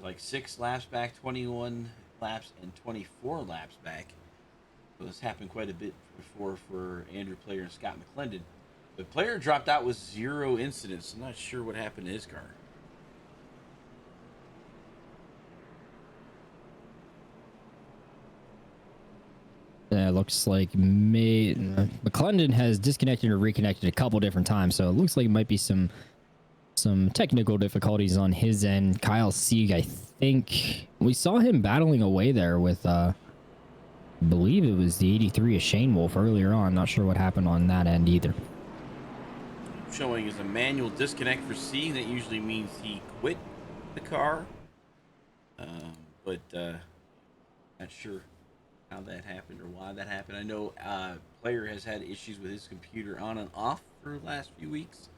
like 6 laps back, 21 laps, and 24 laps back. So this happened quite a bit before for Andrew Player and Scott McClendon. The Player dropped out with 0 incidents. I'm not sure what happened to his car. Yeah, it looks like McClendon has disconnected or reconnected a couple different times, so it looks like it might be some technical difficulties on his end. Kyle Sieg, I think we saw him battling away there with I believe it was the 83 of Shane Wolf earlier on. Not sure what happened on that end either. Showing is a manual disconnect for Sieg. That usually means he quit the car, but not sure how that happened or why that happened. I know Player has had issues with his computer on and off for the last few weeks.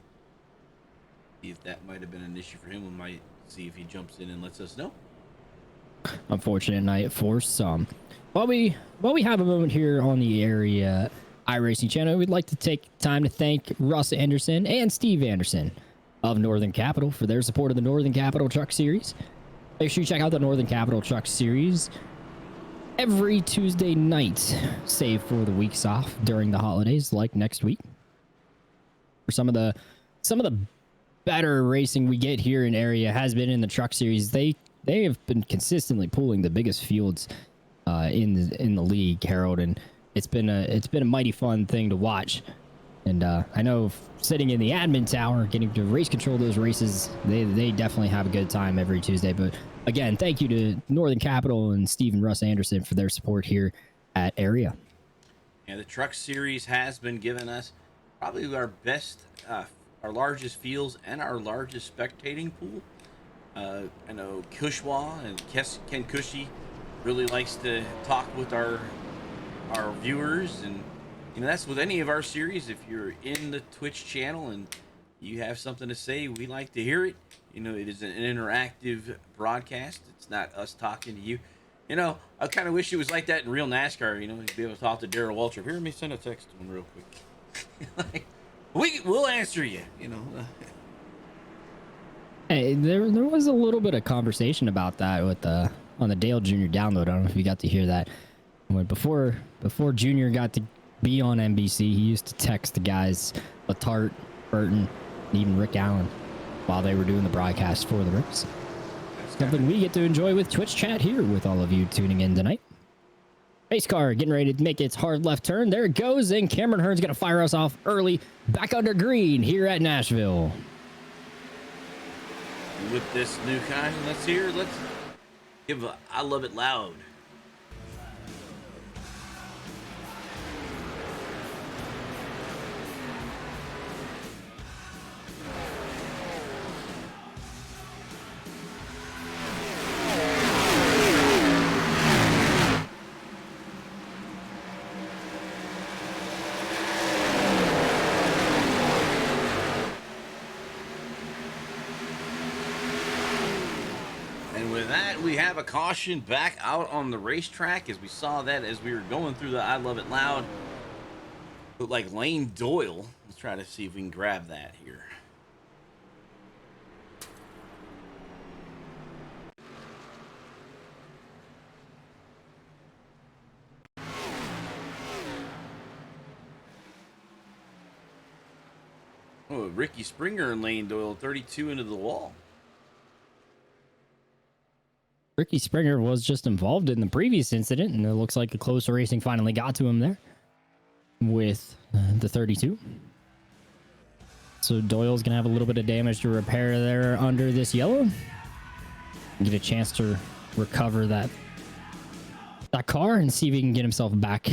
See if that might have been an issue for him. We might see if he jumps in and lets us know. Unfortunate night for some. While we have a moment here on the area iRacing channel, we'd like to take time to thank Russ Anderson and Steve Anderson of Northern Capital for their support of the Northern Capital Truck Series. Make sure you check out the Northern Capital Truck Series every Tuesday night, save for the weeks off during the holidays, like next week. For some of the better racing we get here in area has been in the Truck Series. They have been consistently pulling the biggest fields in the league, Harold, and it's been a mighty fun thing to watch. And I know sitting in the admin tower, getting to race control those races, they definitely have a good time every Tuesday. But again, thank you to Northern Capital and Steve and Russ Anderson for their support here at Area. Yeah, the Truck Series has been giving us probably our best, our largest fields and our largest spectating pool. I know Kushwa and Ken Cushy really likes to talk with our viewers, and you know that's with any of our series. If you're in the Twitch channel and you have something to say, we like to hear it. You know, it is an interactive broadcast. It's not us talking to you. You know, I kind of wish it was like that in real NASCAR. You know, you'd be able to talk to Darrell Waltrip. Here, let me send a text to him real quick. Like, we'll answer you. You know. Hey, there was a little bit of conversation about that with on the Dale Jr. download. I don't know if you got to hear that. When before Junior got to be on NBC, he used to text the guys, Letarte, Burton, and even Rick Allen, while they were doing the broadcast for the race. Something we get to enjoy with Twitch chat here with all of you tuning in tonight. Race car getting ready to make its hard left turn. There it goes, and Cameron Hearn's going to fire us off early, back under green here at Nashville. With this new kind, let's give I Love It Loud. that, we have a caution back out on the racetrack, as we saw that as we were going through the I Love It Loud. Looked like Lane Doyle. Let's try to see if we can grab that here. Oh, Ricky Springer and Lane Doyle, 32 into the wall. Ricky Springer was just involved in the previous incident, and it looks like the closer racing finally got to him there with the 32. So Doyle's going to have a little bit of damage to repair there under this yellow. Get a chance to recover that car and see if he can get himself back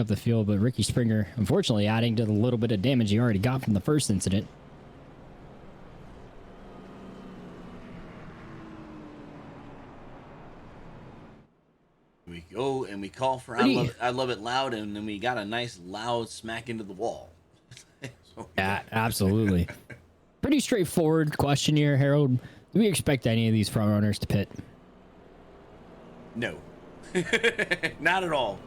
up the field. But Ricky Springer, unfortunately, adding to the little bit of damage he already got from the first incident. We go and we call for I love it loud, and then we got a nice loud smack into the wall. So, yeah, absolutely. Pretty straightforward question here, Harold. Do we expect any of these front runners to pit? No. Not at all.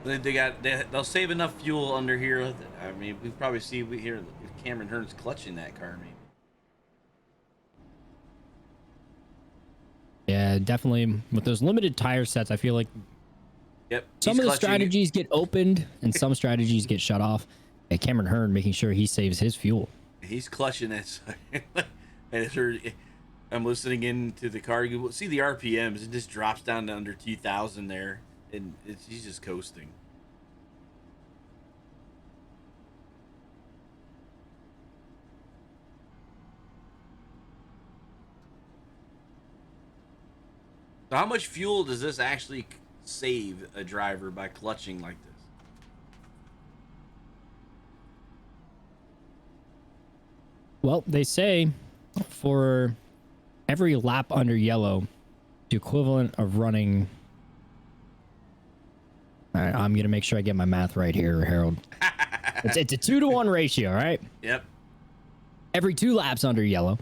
They'll save enough fuel under here. I mean, we probably see hear Cameron Hearns clutching that car, maybe. Yeah, definitely. With those limited tire sets, I feel like some of the strategies get opened and some strategies get shut off. And Cameron Hearn making sure he saves his fuel. He's clutching that. And I'm listening into the car. You see the RPMs. It just drops down to under 2,000 there, and he's just coasting. So how much fuel does this actually save a driver by clutching like this? Well, they say for every lap under yellow, the equivalent of running... All right, I'm going to make sure I get my math right here, Harold. It's a 2-to-1 ratio, right? Yep. Every 2 laps under yellow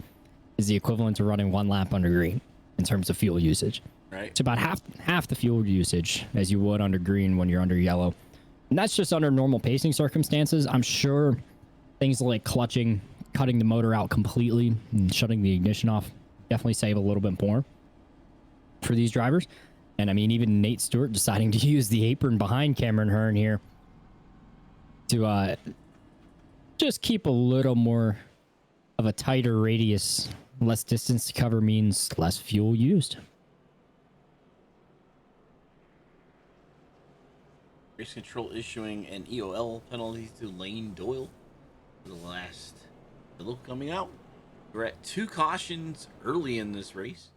is the equivalent to running 1 lap under green in terms of fuel usage. Right. It's about half the fuel usage as you would under green when you're under yellow. And that's just under normal pacing circumstances. I'm sure things like clutching, cutting the motor out completely, and shutting the ignition off definitely save a little bit more for these drivers. And I mean, even Nate Stewart deciding to use the apron behind Cameron Hearn here to just keep a little more of a tighter radius. Less distance to cover means less fuel used. Race control issuing an EOL penalty to Lane Doyle for the last little coming out. We're at 2 cautions early in this race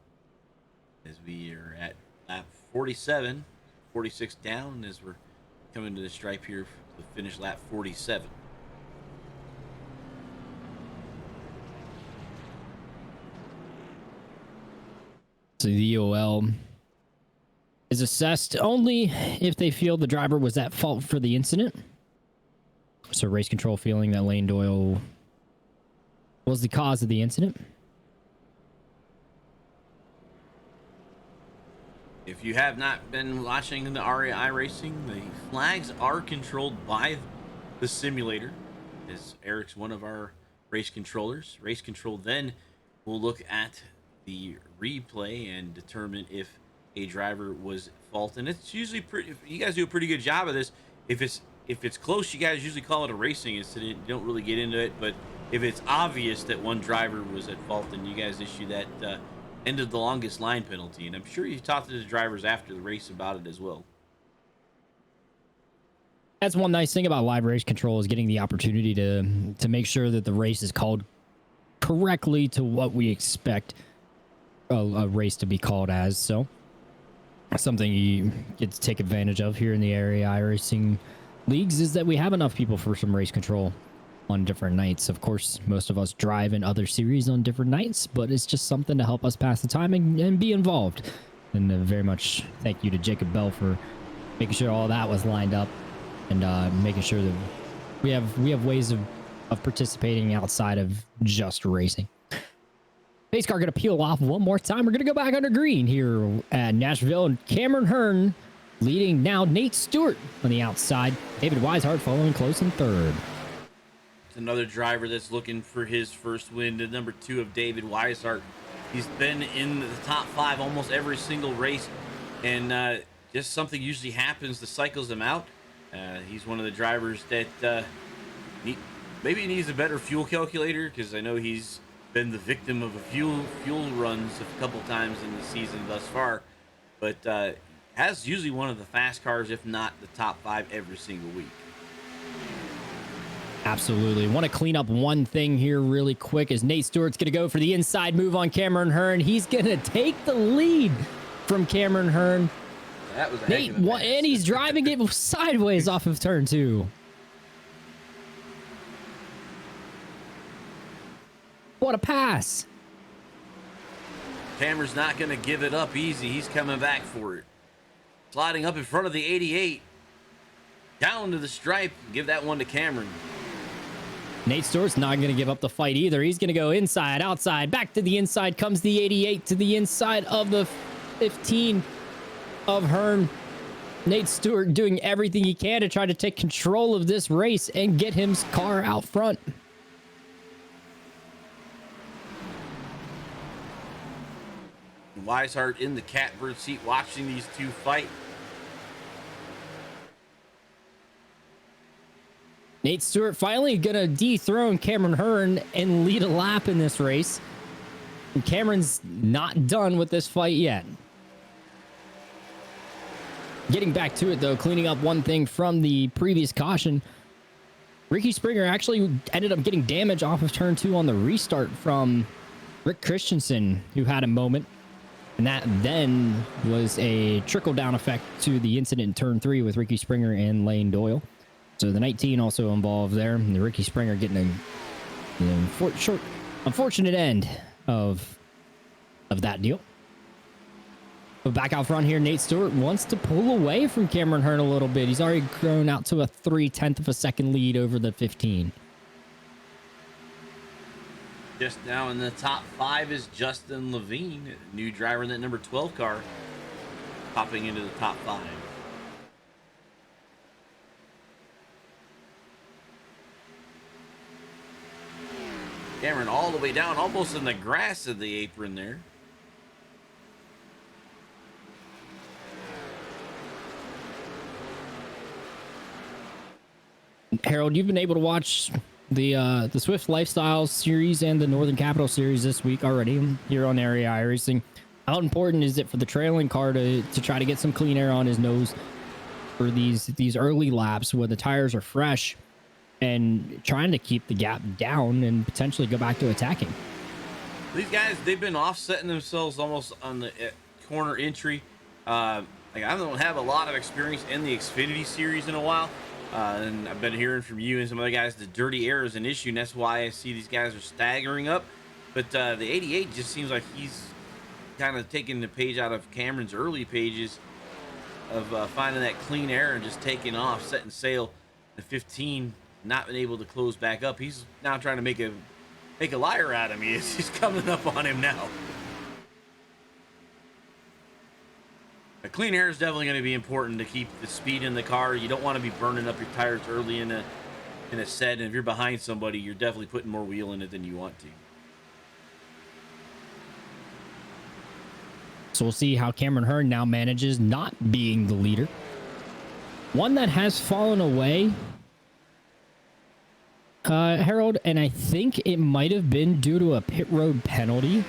as we are at lap 47, 46 down as we're coming to the stripe here to finish lap 47. So the EOL is assessed only if they feel the driver was at fault for the incident. So race control feeling that Lane Doyle was the cause of the incident. If you have not been watching the RAI racing, the flags are controlled by the simulator, as Eric's one of our race controllers. Race control then will look at the replay and determine if a driver was at fault, and it's usually pretty. You guys do a pretty good job of this. If it's close, you guys usually call it a racing incident. You don't really get into it, but if it's obvious that one driver was at fault, then you guys issue that end of the longest line penalty. And I'm sure you talked to the drivers after the race about it as well. That's one nice thing about live race control, is getting the opportunity to make sure that the race is called correctly to what we expect a race to be called as. So something you get to take advantage of here in the area iRacing leagues is that we have enough people for some race control on different nights. Of course, most of us drive in other series on different nights, but it's just something to help us pass the time and be involved. And very much thank you to Jacob Bell for making sure all that was lined up and making sure that we have ways of participating outside of just racing. Pace car going to peel off one more time. We're going to go back under green here at Nashville. And Cameron Hearn leading now. Nate Stewart on the outside. David Weishart following close in third. It's another driver that's looking for his first win. The number 2 of David Weishart. He's been in the top 5 almost every single race. And just something usually happens that cycles him out. He's one of the drivers that maybe needs a better fuel calculator, because I know he's been the victim of a fuel runs a couple times in the season thus far, but has usually one of the fast cars, if not the top 5 every single week. Absolutely. Want to clean up one thing here really quick as Nate Stewart's going to go for the inside move on Cameron Hearn. He's going to take the lead from Cameron Hearn. That was a Nate, heck of a pass. and he's driving it sideways off of turn 2. What a pass. Cameron's not going to give it up easy. He's coming back for it. Sliding up in front of the 88. Down to the stripe. Give that one to Cameron. Nate Stewart's not going to give up the fight either. He's going to go inside, outside, back to the inside. Comes the 88 to the inside of the 15 of Hearn. Nate Stewart doing everything he can to try to take control of this race and get his car out front. Weishart in the catbird seat watching these two fight. Nate Stewart finally gonna dethrone Cameron Hearn and lead a lap in this race. And Cameron's not done with this fight yet. Getting back to it though, cleaning up one thing from the previous caution. Ricky Springer actually ended up getting damage off of turn 2 on the restart from Rick Christensen, who had a moment. And that then was a trickle-down effect to the incident in turn 3 with Ricky Springer and Lane Doyle. So the 19 also involved there. And the Ricky Springer getting a unfortunate end of that deal. But back out front here, Nate Stewart wants to pull away from Cameron Hearn a little bit. He's already grown out to a 0.3 of a second lead over the 15. Just now in the top 5 is Justin Levine, new driver in that number 12 car, popping into the top 5. Cameron all the way down, almost in the grass of the apron there. Harold, you've been able to watch the Swift Lifestyle Series and the Northern Capital Series this week already here on Area iRacing. How important is it for the trailing car to try to get some clean air on his nose for these early laps when the tires are fresh and trying to keep the gap down and potentially go back to attacking? These guys, they've been offsetting themselves almost on the corner entry. I don't have a lot of experience in the Xfinity Series in a while. And I've been hearing from you and some other guys the dirty air is an issue, and that's why I see these guys are staggering up. But the 88 just seems like he's kind of taking the page out of Cameron's early pages of finding that clean air and just taking off, setting sail. The 15 not been able to close back up. He's now trying to make a liar out of me. He's coming up on him now. A clean air is definitely going to be important to keep the speed in the car. You don't want to be burning up your tires early in a set, and if you're behind somebody, you're definitely putting more wheel in it than you want to. So we'll see how Cameron Hearn now manages not being the leader. One that has fallen away, Harold, and I think it might have been due to a pit road penalty.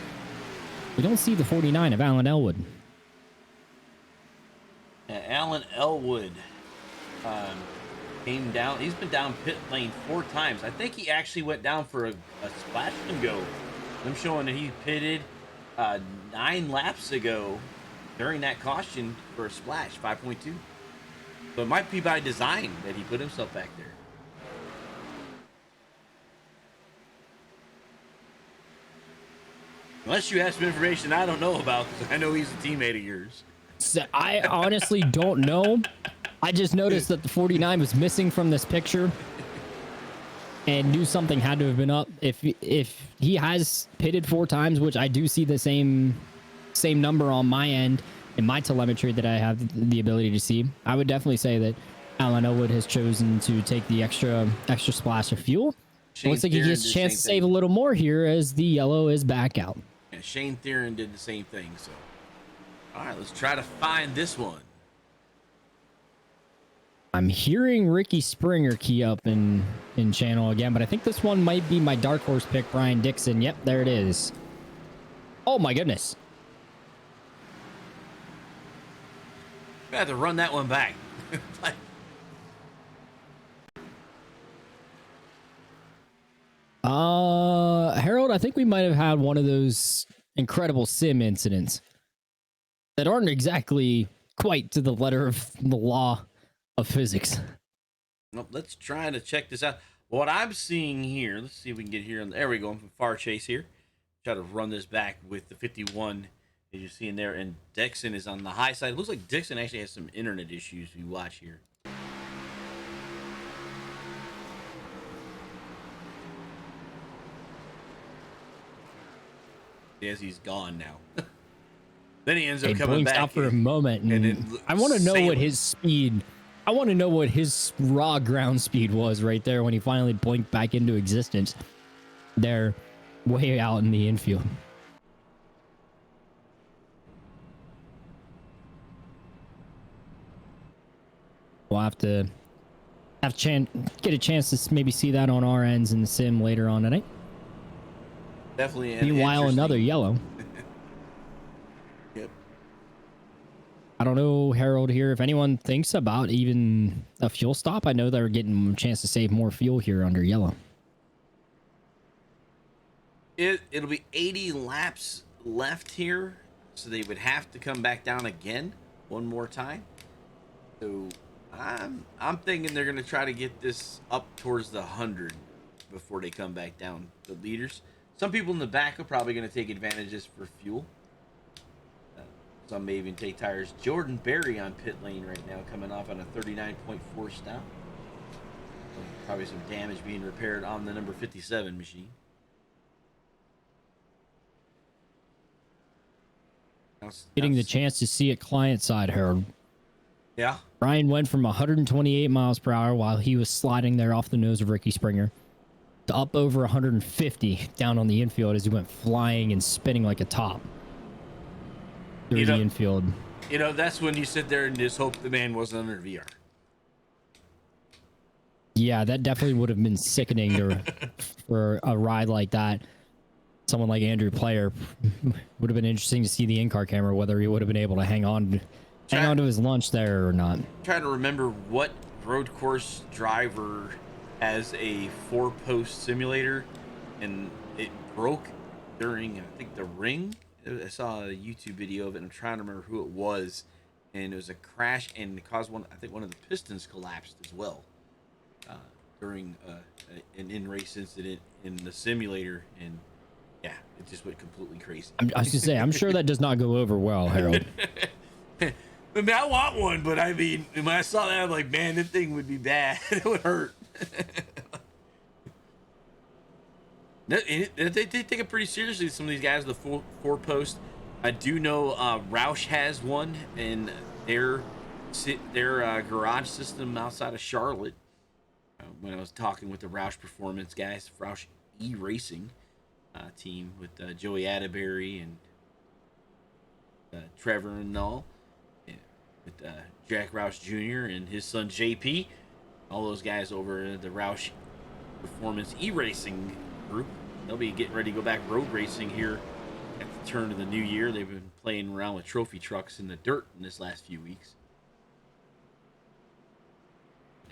We don't see the 49 of Alan Elwood. Alan Elwood came down. He's been down pit lane 4 times. I think he actually went down for a splash and go. I'm showing that he pitted 9 laps ago during that caution for a splash, 5.2. So it might be by design that he put himself back there. Unless you have some information I don't know about, because I know he's a teammate of yours. I honestly don't know. I just noticed that the 49 was missing from this picture. and knew something had to have been up. If he has pitted 4 times, which I do see the same number on my end in my telemetry that I have the ability to see, I would definitely say that Alan Elwood has chosen to take the extra splash of fuel. Looks like he gets a chance to save a little more here as the yellow is back out. And Shane Theron did the same thing. So, all right, let's try to find this one. I'm hearing Ricky Springer key up in channel again, but I think this one might be my dark horse pick, Brian Dixon. Yep, there it is. Oh my goodness. I had to run that one back. Harold, I think we might have had one of those incredible sim incidents that aren't exactly quite to the letter of the law of physics. Well, let's try to check this out. What I'm seeing here, let's see if we can get here. There we go. From far chase here. Try to run this back with the 51, as you see in there. And Dixon is on the high side. It looks like Dixon actually has some internet issues if you watch here. As he's gone now. Then he ends up coming back out for a moment, and I want to know what his speed. I want to know what his raw ground speed was right there when he finally blinked back into existence. There, way out in the infield. We'll have to get a chance to maybe see that on our ends in the sim later on tonight. Definitely. Meanwhile, another yellow. Yep. I don't know, Harold, here, if anyone thinks about even a fuel stop. I know they're getting a chance to save more fuel here under yellow. It'll be 80 laps left here, so they would have to come back down again one more time. So I'm thinking they're going to try to get this up towards the 100 before they come back down, the leaders. Some people in the back are probably going to take advantages for fuel. Some may even take tires. Jordan Berry on pit lane right now, coming off on a 39.4 stop. Probably some damage being repaired on the number 57 machine. Getting the chance to see it client side, Harold. Yeah. Ryan went from 128 miles per hour while he was sliding there off the nose of Ricky Springer to up over 150 down on the infield as he went flying and spinning like a top through the infield. You know, that's when you sit there and just hope the man wasn't under VR. Yeah, that definitely would have been sickening for a ride like that. Someone like Andrew Player would have been interesting to see the in-car camera, whether he would have been able to hang on to his lunch there or not. Trying to remember what road course driver has a 4-post simulator and it broke during, I think, the ring. I saw a YouTube video of it and I'm trying to remember who it was, and it was a crash and it caused one of the pistons collapsed as well during an in-race incident in the simulator. And yeah, it just went completely crazy. I was gonna say, I'm sure that does not go over well, Harold. I mean, I want one, but I mean, when I saw that, I'm like, man, this thing would be bad. It would hurt. They take it pretty seriously, some of these guys, the four post. I do know Roush has one in their garage system outside of Charlotte. When I was talking with the Roush Performance guys, Roush E-Racing team with Joey Atterbury and Trevor and all, with Jack Roush Jr. and his son JP, all those guys over at the Roush Performance E-Racing group. They'll be getting ready to go back road racing here at the turn of the new year. They've been playing around with trophy trucks in the dirt in this last few weeks.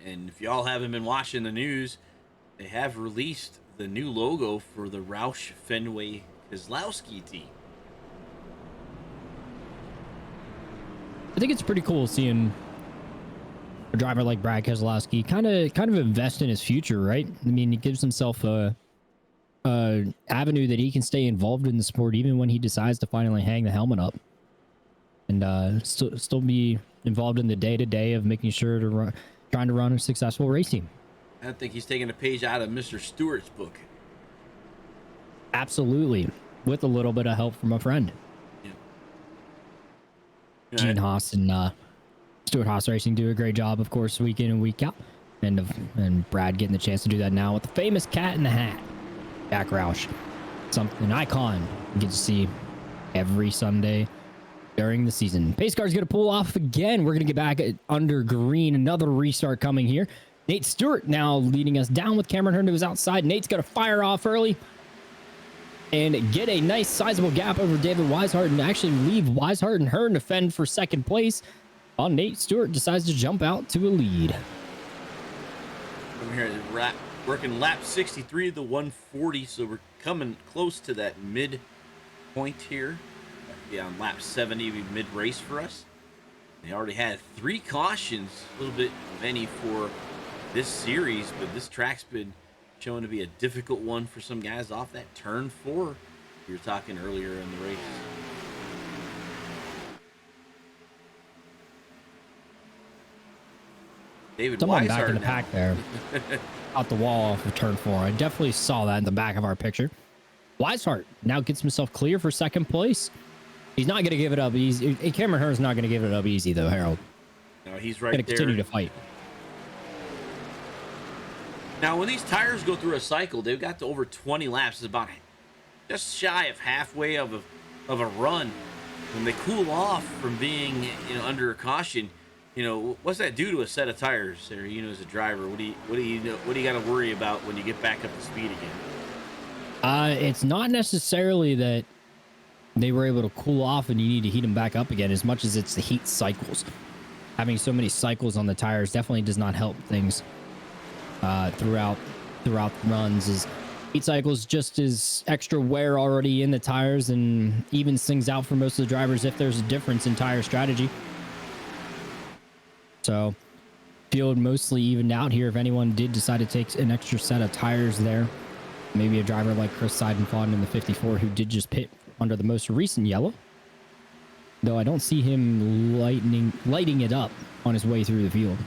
And if y'all haven't been watching the news, they have released the new logo for the Roush Fenway Keselowski team. I think it's pretty cool seeing a driver like Brad Keselowski kind of invest in his future, right? I mean, he gives himself a avenue that he can stay involved in the sport even when he decides to finally hang the helmet up, and still be involved in the day-to-day of making sure to trying to run a successful race team. I think he's taking a page out of Mr. Stewart's book. Absolutely, with a little bit of help from a friend. Yeah. Gene Haas and Stuart Haas Racing do a great job, of course, week in and week out. And Brad getting the chance to do that now with the famous Cat in the Hat, Jack Roush. An icon you get to see every Sunday during the season. Pace car's going to pull off again. We're going to get back under green. Another restart coming here. Nate Stewart now leading us down with Cameron Hearn to his outside. Nate's going to fire off early and get a nice sizable gap over David Weishart and actually leave Weishart and Hearn to fend for second place, while Nate Stewart decides to jump out to a lead. I'm here working lap 63 to the 140, so we're coming close to that mid point here. Yeah, on lap 70 will be mid race for us. They already had 3 cautions, a little bit of any for this series, but this track's been shown to be a difficult one for some guys off that turn 4 we were talking earlier in the race. David Someone back in the now. pack there. Out the wall off of turn 4. I definitely saw that in the back of our picture. Weishart now gets himself clear for second place. He's not going to give it up easy. Cameron Hearn's not going to give it up easy, though, Harold. No, he's right there. Going to continue to fight. Now, when these tires go through a cycle, they've got to over 20 laps. It's about just shy of halfway of a run. When they cool off from being under a caution, what's that do to a set of tires there? As a driver, what do you got to worry about when you get back up to speed again? It's not necessarily that they were able to cool off and you need to heat them back up again, as much as it's the heat cycles. Having so many cycles on the tires definitely does not help things throughout runs. Is heat cycles just as extra wear already in the tires and evens things out for most of the drivers if there's a difference in tire strategy. So field mostly evened out here. If anyone did decide to take an extra set of tires there, maybe a driver like Chris Seidenfaden in the 54 who did just pit under the most recent yellow, though I don't see him lighting it up on his way through the field.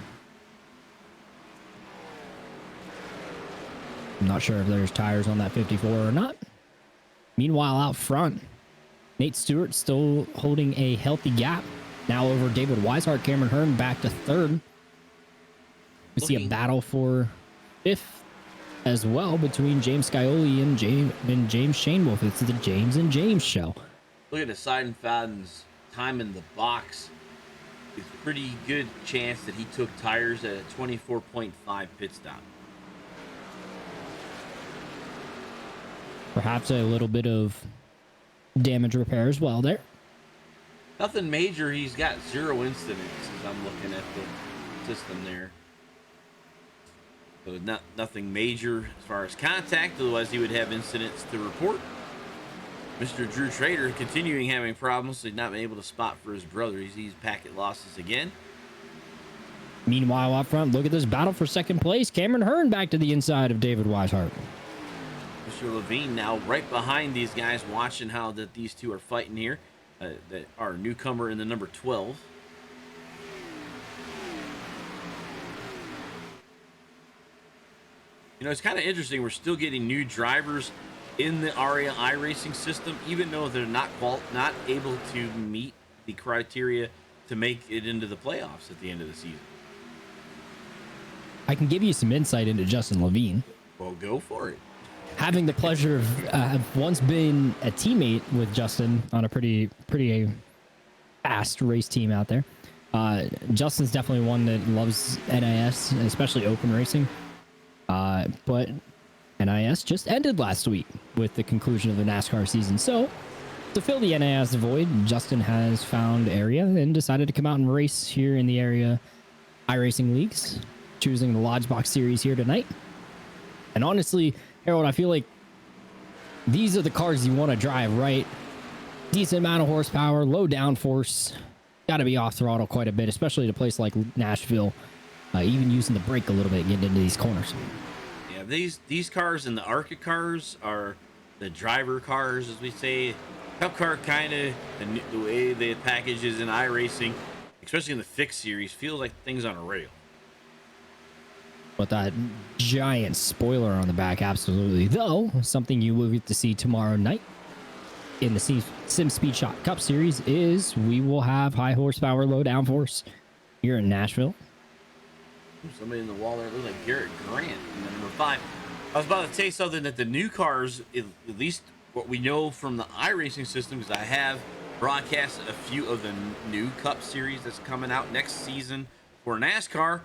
I'm not sure if there's tires on that 54 or not. Meanwhile, out front, Nate Stewart still holding a healthy gap. Now over David Weishart, Cameron Hearn back to third. We see a battle for fifth as well between James Scioli and James Shanewolf. It's the James and James show. Look at the Seidenfaden's time in the box. It's a pretty good chance that he took tires at a 24.5 pit stop. Perhaps a little bit of damage repair as well there. Nothing major. He's got 0 incidents as I'm looking at the system there. So nothing major as far as contact, otherwise he would have incidents to report. Mr. Drew Trader continuing having problems. So he's not been able to spot for his brother. He sees packet losses again. Meanwhile, up front, look at this battle for second place. Cameron Hearn back to the inside of David Weishart. Mr. Levine now right behind these guys, watching how these two are fighting here. That our newcomer in the number 12. It's kind of interesting. We're still getting new drivers in the ARIA iRacing system, even though they're not able to meet the criteria to make it into the playoffs at the end of the season. I can give you some insight into Justin Levine. Well, go for it. Having the pleasure of have once been a teammate with Justin on a pretty fast race team out there. Justin's definitely one that loves NIS, especially open racing. But NIS just ended last week with the conclusion of the NASCAR season. So to fill the NIS void, Justin has found area and decided to come out and race here in the area iRacing leagues, choosing the Lodgebox series here tonight. And honestly, Harold, I feel like these are the cars you want to drive, right? Decent amount of horsepower, low downforce. Got to be off throttle quite a bit, especially at a place like Nashville. Even using the brake a little bit getting into these corners. Yeah, these cars and the ARCA cars are the driver cars, as we say. Cup car kind of, the way the package is in iRacing, especially in the fixed series, feels like things on a rail. But that giant spoiler on the back, absolutely. Though, something you will get to see tomorrow night in the Sim Speed Shot Cup Series is we will have high horsepower, low downforce here in Nashville. Somebody in the wall there looked like Garrett Grant in the number 5. I was about to say something that the new cars, at least what we know from the iRacing system, because I have broadcast a few of the new Cup Series that's coming out next season for NASCAR.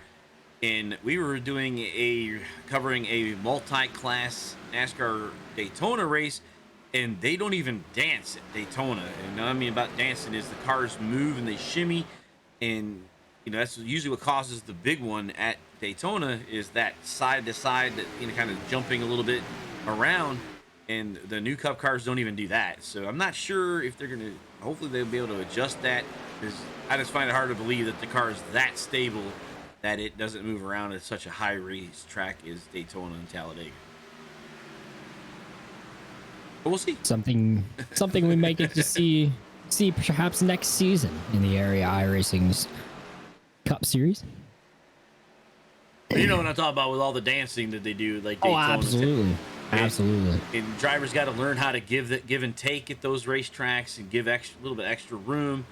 And we were covering a multi-class NASCAR Daytona race, and they don't even dance at Daytona. And what I mean about dancing is the cars move and they shimmy, and that's usually what causes the big one at Daytona is that side to side, that kind of jumping a little bit around. And the new Cup cars don't even do that. So I'm not sure if they're gonna. Hopefully they'll be able to adjust that, because I just find it hard to believe that the car is that stable that it doesn't move around at such a high race track as Daytona and Talladega. But we'll see. Something we might get to see perhaps next season in the area iRacing's Cup Series. You know what I'm talking about with all the dancing that they do, like Daytona. Oh, absolutely. Absolutely. And drivers got to learn how to give and take at those racetracks and give a little bit extra room,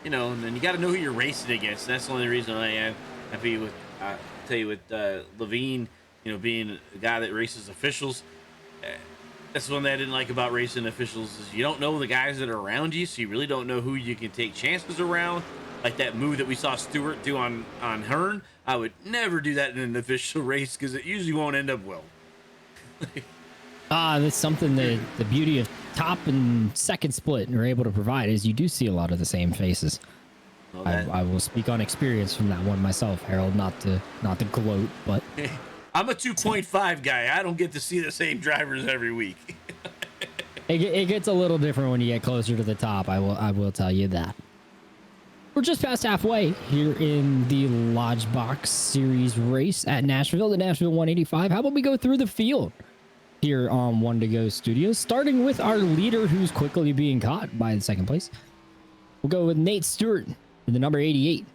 and then you got to know who you're racing against. That's the only reason I am happy with, Levine, being a guy that races officials. That's the one that I didn't like about racing officials is you don't know the guys that are around you, so you really don't know who you can take chances around. Like that move that we saw Stewart do on Hearn. I would never do that in an official race because it usually won't end up well. That's something that the beauty of top and second split are able to provide is you do see a lot of the same faces. Well, I will speak on experience from that one myself, Harold, not to gloat, but I'm a 2.5 guy. I don't get to see the same drivers every week. It gets a little different when you get closer to the top. I will tell you that. We're just past halfway here in the Lodgebox Series race at Nashville, the Nashville 185. How about we go through the field here on One to Go Studios, starting with our leader who's quickly being caught by the second place. We'll go with Nate Stewart in the number 88.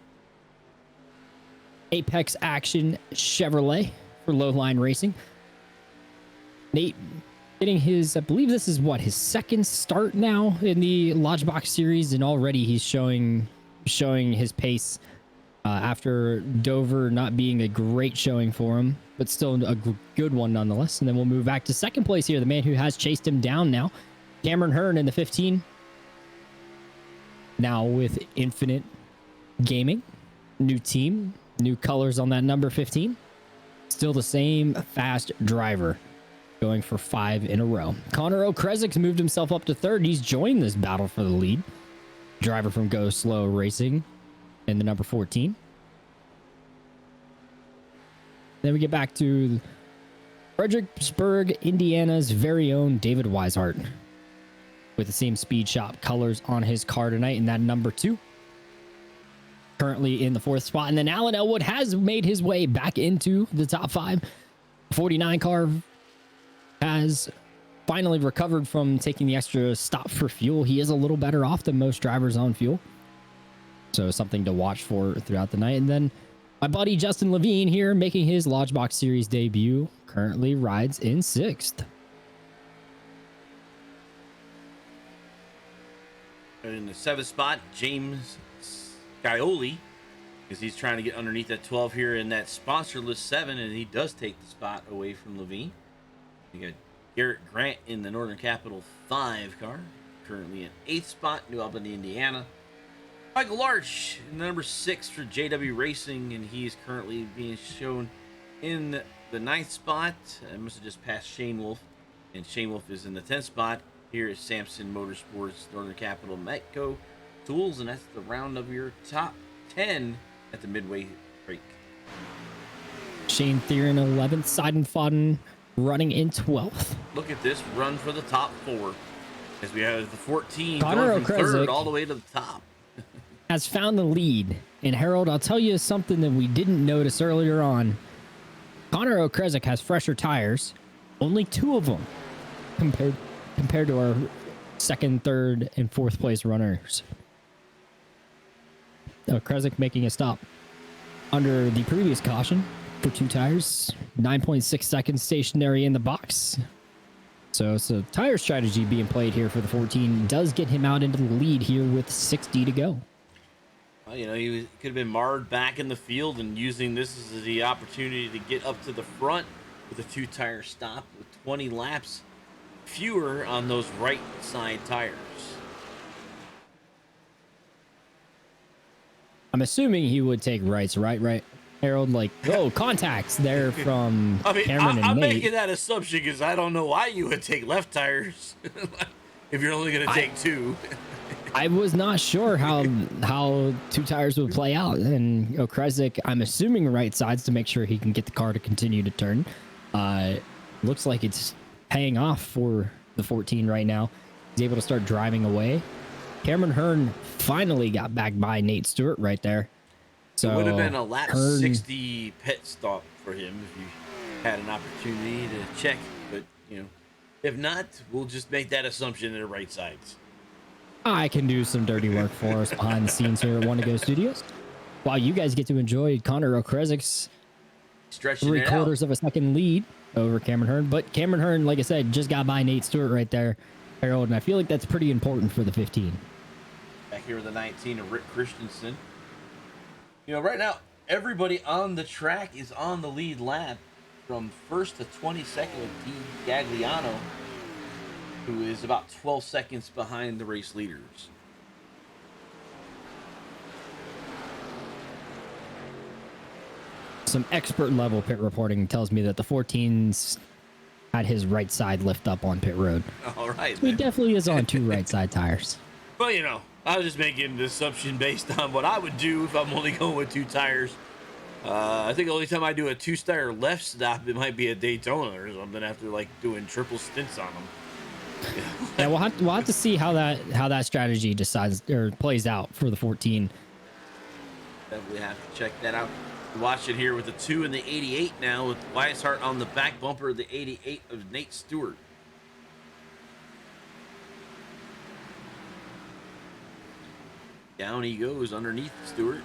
Apex Action Chevrolet for Lowline Racing. Nate getting his, I believe this is his second start now in the Lodgebox Series, and already he's showing his pace after Dover not being a great showing for him, but still a good one nonetheless. And then we'll move back to second place here, the man who has chased him down now, Cameron Hearn in the 15. Now with Infinite Gaming, new team, new colors on that number 15. Still the same fast driver, going for 5 in a row. Connor O'Krezik's moved himself up to third. He's joined this battle for the lead. Driver from Go Slow Racing in the number 14. Then we get back to Fredericksburg, Indiana's very own David Weishart with the same Speed Shop colors on his car tonight in that number 2. Currently in the 4th spot. And then Alan Elwood has made his way back into the top 5. 49 car has finally recovered from taking the extra stop for fuel. He is a little better off than most drivers on fuel, so something to watch for throughout the night. And then my buddy Justin Levine here, making his Lodgebox Series debut, currently rides in 6th. In the 7th spot, James Scioli, because he's trying to get underneath that 12 here in that sponsorless 7, and he does take the spot away from Levine. You got Garrett Grant in the Northern Capital 5 car, currently in 8th spot, New Albany, Indiana. Michael Larch in the number 6 for JW Racing, and he's currently being shown in the 9th spot. I must have just passed Shane Wolf, and Shane Wolf is in the 10th spot. Here is Samson Motorsports, Northern Capital Metco Tools, and that's the round of your top 10 at the midway break. Shane Thieren 11th, Seiden Fodden running in 12th. Look at this run for the top 4, as we have the 14 Connor going from 3rd O'Krezik all the way to the top. has found the lead. And Harold, I'll tell you something that we didn't notice earlier on. Connor O'Krezik has fresher tires, only 2 of them compared to our 2nd, 3rd, and 4th place runners. O'Krezik making a stop under the previous caution. for 2 tires, 9.6 seconds stationary in the box. So tire strategy being played here for the 14 does get him out into the lead here with 60 to go. Well, you know, he could have been marred back in the field, and using this as the opportunity to get up to the front with a 2-tire stop with 20 laps fewer on those right side tires. I'm assuming he would take rights, right, Harold? Like, oh, contacts there from Cameron and I'm Nate. making that assumption because I don't know why you would take left tires if you're only going to take 2. I was not sure how 2 tires would play out, and Okresic, I'm assuming right sides to make sure he can get the car to continue to turn. Looks like it's paying off for the 14 right now. He's able to start driving away. Cameron Hearn finally got back by Nate Stewart right there. So it would have been a lap Hearn, 60 pit stop for him if you had an opportunity to check, but you know, if not, we'll just make that assumption they're right sides. I can do some dirty work for us behind the scenes here at One to Go Studios, while you guys get to enjoy Connor Okresic's Stretching 3/4 of a second lead over Cameron Hearn. But Cameron Hearn, like I said, just got by Nate Stewart right there, Harold, and I feel like that's pretty important for the 15. Back here with the 19 of Rick Christensen. You know, right now, everybody on the track is on the lead lap from 1st to 22nd with D. Gagliano, who is about 12 seconds behind the race leaders. Some expert level pit reporting tells me that the 14's had his right side lift up on pit road. All right. So he definitely is on 2 right side tires. Well, you know, I was just making an assumption based on what I would do if I'm only going with 2 tires. I think the only time I do a 2-tire left stop, it might be a Daytona or something after like doing triple stints on them. Yeah, we'll have to see how that strategy decides or plays out for the 14. Definitely have to check that out. Watch it here with the 2 and the 88 now with Weishart on the back bumper of the 88 of Nate Stewart. Down he goes underneath Stewart,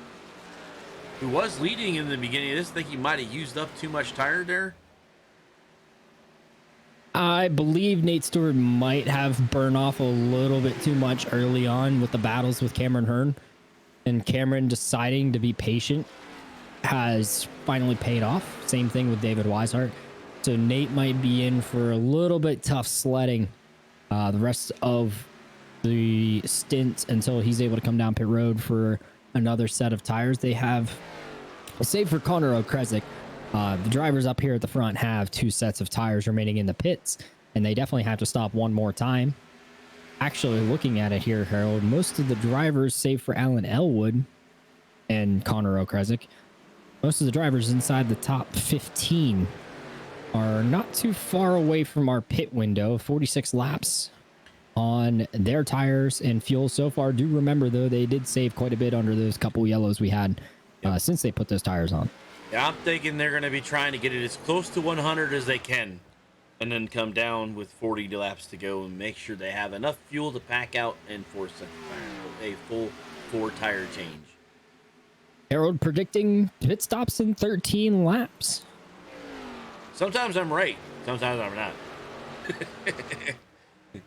who was leading in the beginning of this. I think he might have used up too much tire there. I believe Nate Stewart might have burned off a little bit too much early on with the battles with Cameron Hearn, and Cameron deciding to be patient has finally paid off. Same thing with David Weishart. So Nate might be in for a little bit tough sledding the rest of the stint until he's able to come down pit road for another set of tires. They have, save for Connor Okresic, the drivers up here at the front have 2 sets of tires remaining in the pits, and they definitely have to stop one more time. Actually, looking at it here, Harold, most of the drivers, save for Alan Elwood and Connor Okresic, most of the drivers inside the top 15 are not too far away from our pit window. 46 laps on their tires and fuel so far. Do remember, though, they did save quite a bit under those couple yellows we had since they put those tires on. Yeah, I'm thinking they're going to be trying to get it as close to 100 as they can and then come down with 40 laps to go and make sure they have enough fuel to pack out and force a full 4-tire change. Harold predicting pit stops in 13 laps. Sometimes I'm right. Sometimes I'm not.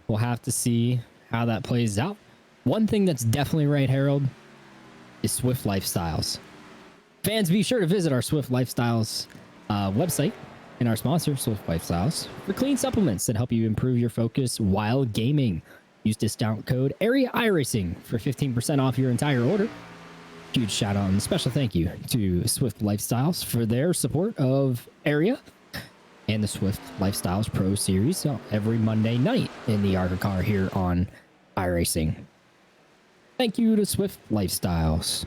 We'll have to see how that plays out. One thing that's definitely right, Harold, is Swift Lifestyles. Fans, be sure to visit our Swift Lifestyles website and our sponsor, Swift Lifestyles, for clean supplements that help you improve your focus while gaming. Use discount code Area iRacing for 15% off your entire order. Huge shout out and special thank you to Swift Lifestyles for their support of Area and the Swift Lifestyles Pro Series every Monday night in the ARCA car here on iRacing. Thank you to Swift Lifestyles.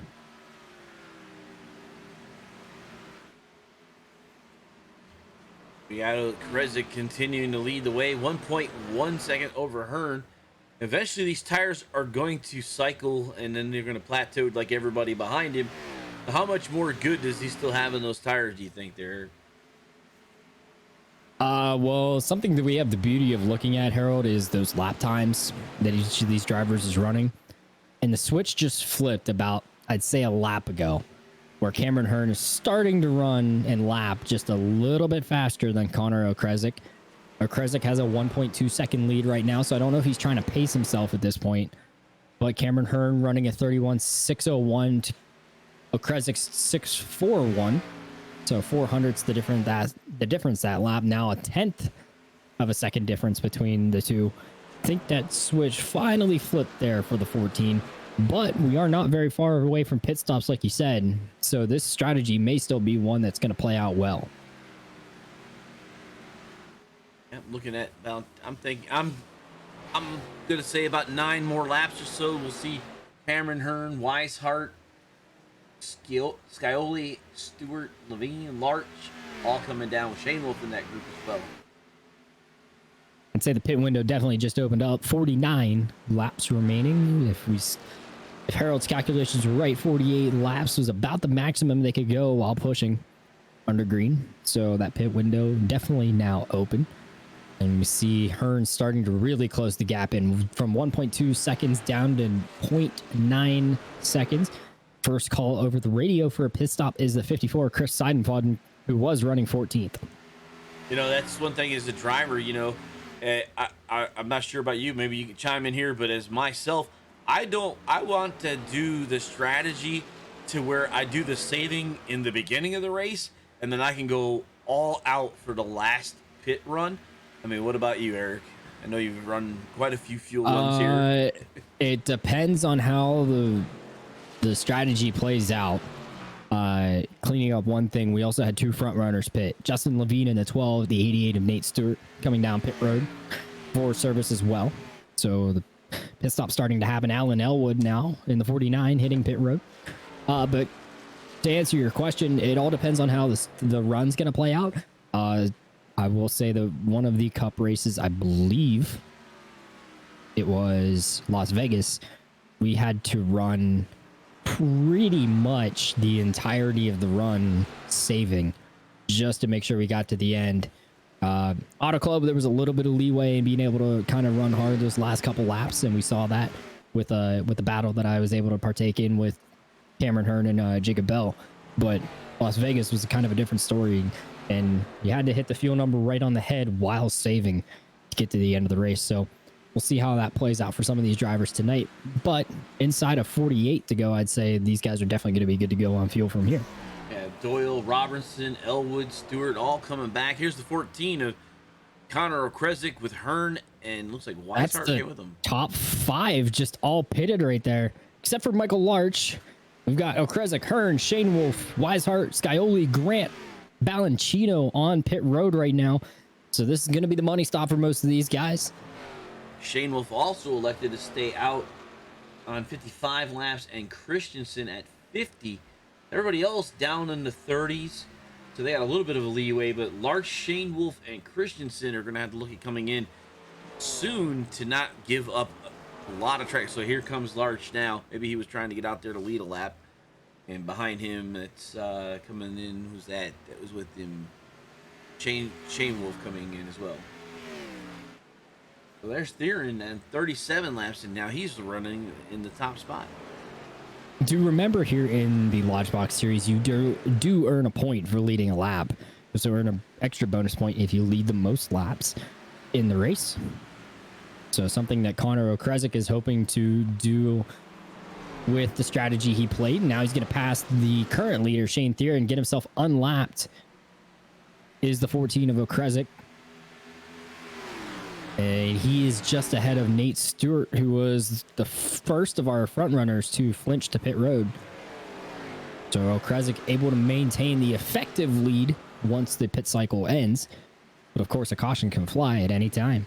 We got Kresic continuing to lead the way, 1.1 second over Hearn. Eventually, these tires are going to cycle, and then they're going to plateau like everybody behind him. How much more good does he still have in those tires, do you think, there? Well, something that we have the beauty of looking at, Harold, is those lap times that each of these drivers is running. And the switch just flipped about, I'd say, a lap ago. where Cameron Hearn is starting to run and lap just a little bit faster than Connor Okresic. Okresic has a 1.2 second lead right now, so I don't know if he's trying to pace himself at this point. But Cameron Hearn running a 31.601 to Okresic's 6.41. So 400's the difference that lap. Now a 10th of a second difference between the two. I think that switch finally flipped there for the 14. But we are not very far away from pit stops, like you said. So this strategy may still be one that's going to play out well. Yeah, looking at about, I'm gonna say about 9 more laps or so. We'll see Cameron Hearn, Weishart, Scioli, Stewart, Levine, Larch, all coming down with Shane Wolf in that group as well. I'd say the pit window definitely just opened up. 49 laps remaining. If Harold's calculations were right, 48 laps was about the maximum they could go while pushing under green. So that pit window definitely now open. And we see Hearn starting to really close the gap in from 1.2 seconds down to 0.9 seconds. First call over the radio for a pit stop is the 54, Chris Seidenfaden, who was running 14th. You know, that's one thing as a driver, you know, I'm not sure about you. Maybe you can chime in here, but as myself, I want to do the strategy to where I do the saving in the beginning of the race, and then I can go all out for the last pit run. I mean, what about you, Eric? I know you've run quite a few fuel runs here. It depends on how the strategy plays out. Cleaning up one thing, we also had 2 front runners pit. Justin Levine in the 12, the 88 of Nate Stewart coming down pit road for service as well. So the pit stop starting to happen. Alan Elwood now in the 49 hitting pit road. But to answer your question, it all depends on how the run's going to play out. I will say that one of the cup races, I believe it was Las Vegas, we had to run pretty much the entirety of the run saving just to make sure we got to the end. Auto Club, there was a little bit of leeway in being able to kind of run hard those last couple laps, and we saw that with the battle that I was able to partake in with Cameron Hearn and Jacob Bell. But Las Vegas was kind of a different story, and you had to hit the fuel number right on the head while saving to get to the end of the race. So we'll see how that plays out for some of these drivers tonight. But inside of 48 to go, I'd say these guys are definitely going to be good to go on fuel from here. Yeah, Doyle, Robertson, Elwood, Stewart, all coming back. Here's the 14 of Connor Okresic with Hearn, and looks like Weishart came with him. Top 5 just all pitted right there, except for Michael Larch. We've got Okresic, Hearn, Shane Wolf, Weishart, Scioli, Grant, Balancino on pit road right now. So this is going to be the money stop for most of these guys. Shane Wolf also elected to stay out on 55 laps, and Christensen at 50. Everybody else down in the 30s, so they got a little bit of a leeway, but Larch, Shane Wolf, and Christensen are going to have to look at coming in soon to not give up a lot of track. So here comes Larch now. Maybe he was trying to get out there to lead a lap, and behind him, it's coming in. Who's that? That was with him. Shane Wolf coming in as well. So there's Theron and 37 laps, and now he's running in the top spot. Do remember here in the Lodgebox series, you do earn a point for leading a lap. So earn an extra bonus point if you lead the most laps in the race. So something that Connor Okresic is hoping to do with the strategy he played. Now he's going to pass the current leader, Shane Theron, and get himself unlapped. Is the 14 of Okresic. And he is just ahead of Nate Stewart, who was the first of our front runners to flinch to pit road. So Okresic able to maintain the effective lead once the pit cycle ends. But of course, a caution can fly at any time.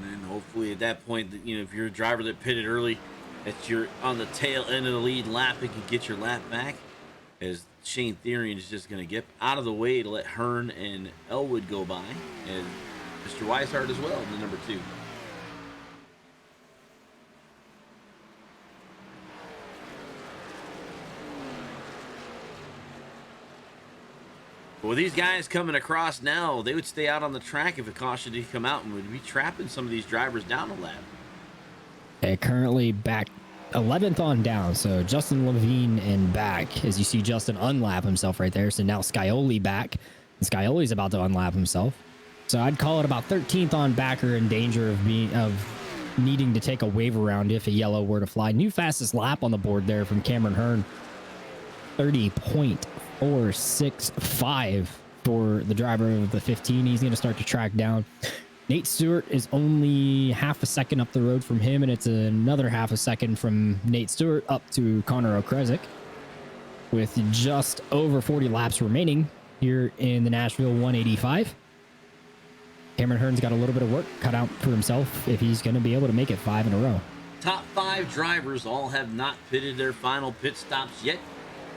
And then hopefully at that point, you know, if you're a driver that pitted early, that you're on the tail end of the lead lap and can get your lap back, as Shane Theron is just going to get out of the way to let Hearn and Elwood go by, and Mr. Weishart as well, the number 2. But with these guys coming across now, they would stay out on the track if a caution did come out, and would be trapping some of these drivers down a lap. Currently back 11th on down. So Justin Levine and back, as you see Justin unlap himself right there. So now Scioli back. And Scioli's about to unlap himself. So I'd call it about 13th on back, or in danger of needing to take a wave around if a yellow were to fly. New fastest lap on the board there from Cameron Hearn. 30.465 for the driver of the 15. He's going to start to track down. Nate Stewart is only half a second up the road from him, and it's another half a second from Nate Stewart up to Connor O'Kresick, with just over 40 laps remaining here in the Nashville 185. Cameron Hearn's got a little bit of work cut out for himself if he's going to be able to make it 5 in a row. Top 5 drivers all have not pitted their final pit stops yet.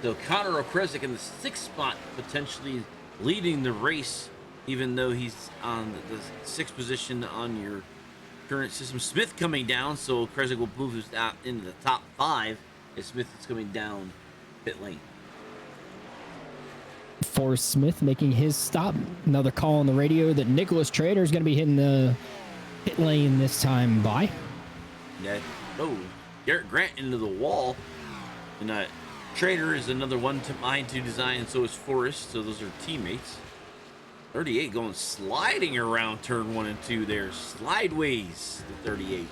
So Connor O'Kresick in the 6th spot, potentially leading the race, even though he's on the 6th position on your current system. Smith coming down, so O'Kresick will move us out into the top 5 as Smith is coming down pit lane. Forrest Smith making his stop. Another call on the radio that Nicholas Trader is going to be hitting the pit lane this time by. Yeah. Oh, Garrett Grant into the wall. And Trader is another one to mine to design, and so is Forrest. So those are teammates. 38 going sliding around turn 1 and 2 there. Slideways to 38.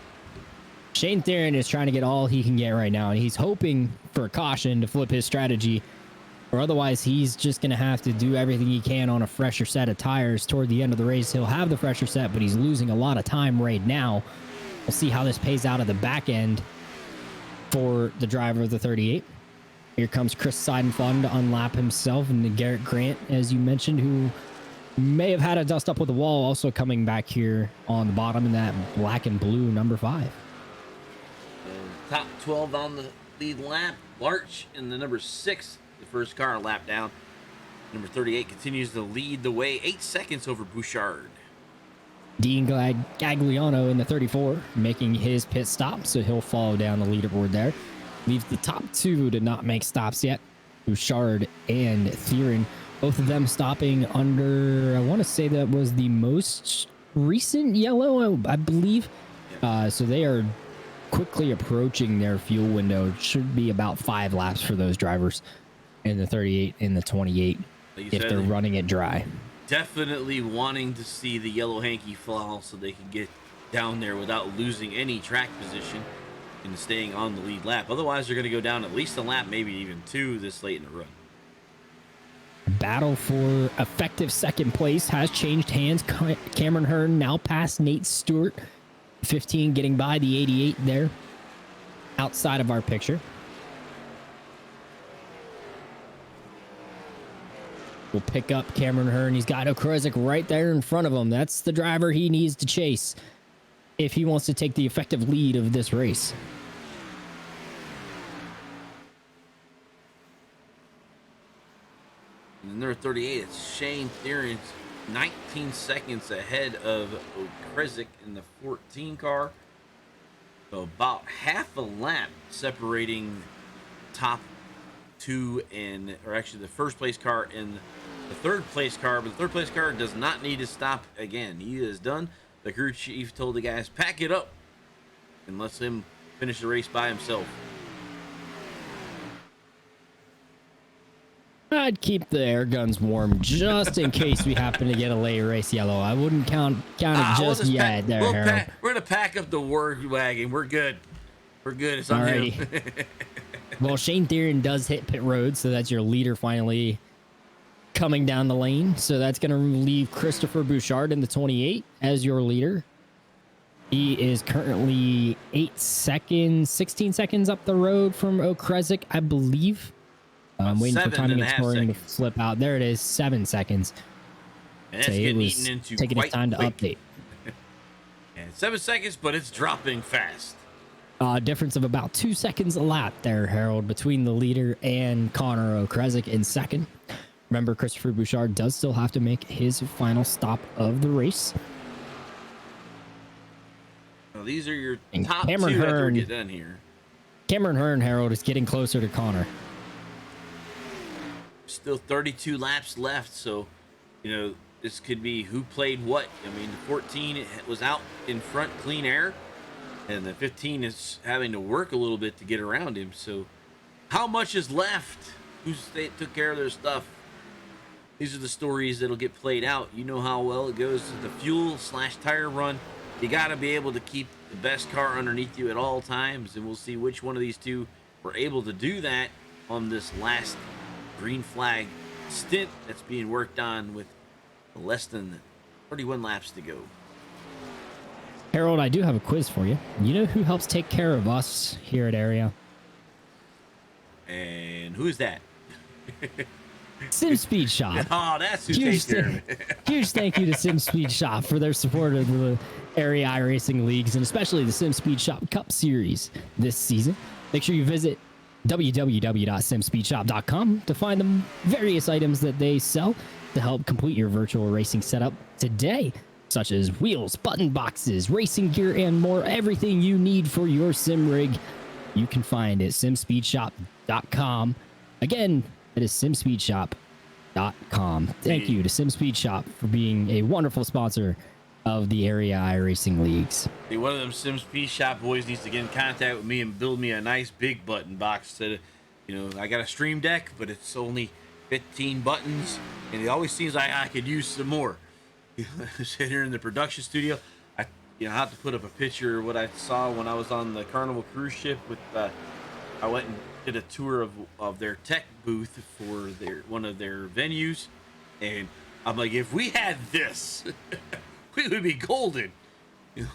Shane Theron is trying to get all he can get right now, and he's hoping for a caution to flip his strategy, or otherwise he's just going to have to do everything he can on a fresher set of tires toward the end of the race. He'll have the fresher set, but he's losing a lot of time right now. We'll see how this pays out at the back end for the driver of the 38. Here comes Chris Seidenfeld to unlap himself, and the Garrett Grant, as you mentioned, who may have had a dust up with the wall, also coming back here on the bottom in that black and blue number 5. And top 12 on the lead lap. Larch in the number 6, the first car lap down. Number 38 continues to lead the way, 8 seconds over Bouchard. Dean Gagliano in the 34 making his pit stop, so he'll follow down the leaderboard there. Leaves the top 2 to not make stops yet. Bouchard and Theron, both of them stopping under, I want to say that was the most recent yellow, I believe. So they are quickly approaching their fuel window. It should be about 5 laps for those drivers in the 38 and the 28 if they're running it dry. Definitely wanting to see the yellow hanky fall so they can get down there without losing any track position and staying on the lead lap. Otherwise, they're going to go down at least a lap, maybe even 2 this late in the run. Battle for effective second place has changed hands. Cameron Hearn now past Nate Stewart. 15 getting by the 88 there outside of our picture. We'll pick up Cameron Hearn. He's got O'Kresick right there in front of him. That's the driver he needs to chase if he wants to take the effective lead of this race. And number 38, it's Shane Theron, 19 seconds ahead of O'Kresick in the 14 car. So about half a lap separating top 2 and, or actually the first place car and the third place car. But the third place car does not need to stop again. He is done. The crew chief told the guys, pack it up, and let him finish the race by himself. I'd keep the air guns warm just in case we happen to get a late race yellow. I wouldn't count it just yet there, Harold. We're going to pack up the word wagon. We're good. We're good. It's on him. Well, Shane Theron does hit pit road, so that's your leader finally coming down the lane. So that's going to leave Christopher Bouchard in the 28 as your leader. He is currently 16 seconds up the road from O'Kresick, I believe. I'm waiting for timing and scoring to flip out. There it is, 7 seconds. And that's getting eaten into taking its time to update. And 7 seconds, but it's dropping fast. Difference of about 2 seconds a lap there, Harold, between the leader and Connor O'Kresick in second. Remember, Christopher Bouchard does still have to make his final stop of the race. Well, these are your and top Cameron 2 Hearn, after we get done here. Cameron Hearn, Harold, is getting closer to Connor. Still 32 laps left, so, you know, this could be who played what. I mean, 14 was out in front, clean air. and the 15 is having to work a little bit to get around him. So how much is left? They took care of their stuff? These are the stories that'll get played out. You know how well it goes to the fuel/tire run. You got to be able to keep the best car underneath you at all times, and we'll see which one of these two were able to do that on this last green flag stint that's being worked on with less than 31 laps to go. Harold, I do have a quiz for you. You know who helps take care of us here at Area? And who's that? Sim Speed Shop. Oh, that's who takes care of it. Huge thank you to Sim Speed Shop for their support of the Area iRacing Leagues, and especially the Sim Speed Shop Cup Series this season. Make sure you visit www.simspeedshop.com to find the various items that they sell to help complete your virtual racing setup today, such as wheels, button boxes, racing gear, and more. Everything you need for your sim rig, you can find at simspeedshop.com. Again, it is simspeedshop.com. Thank you to SimSpeed Shop for being a wonderful sponsor of the Area iRacing Leagues. Hey, one of them SimSpeed Shop boys needs to get in contact with me and build me a nice big button box. That, I got a Stream Deck, but it's only 15 buttons, and it always seems like I could use some more. Sit here in the production studio. I have to put up a picture of what I saw when I was on the Carnival cruise ship with. I went and did a tour of their tech booth for one of their venues, and I'm like, if we had this, we would be golden.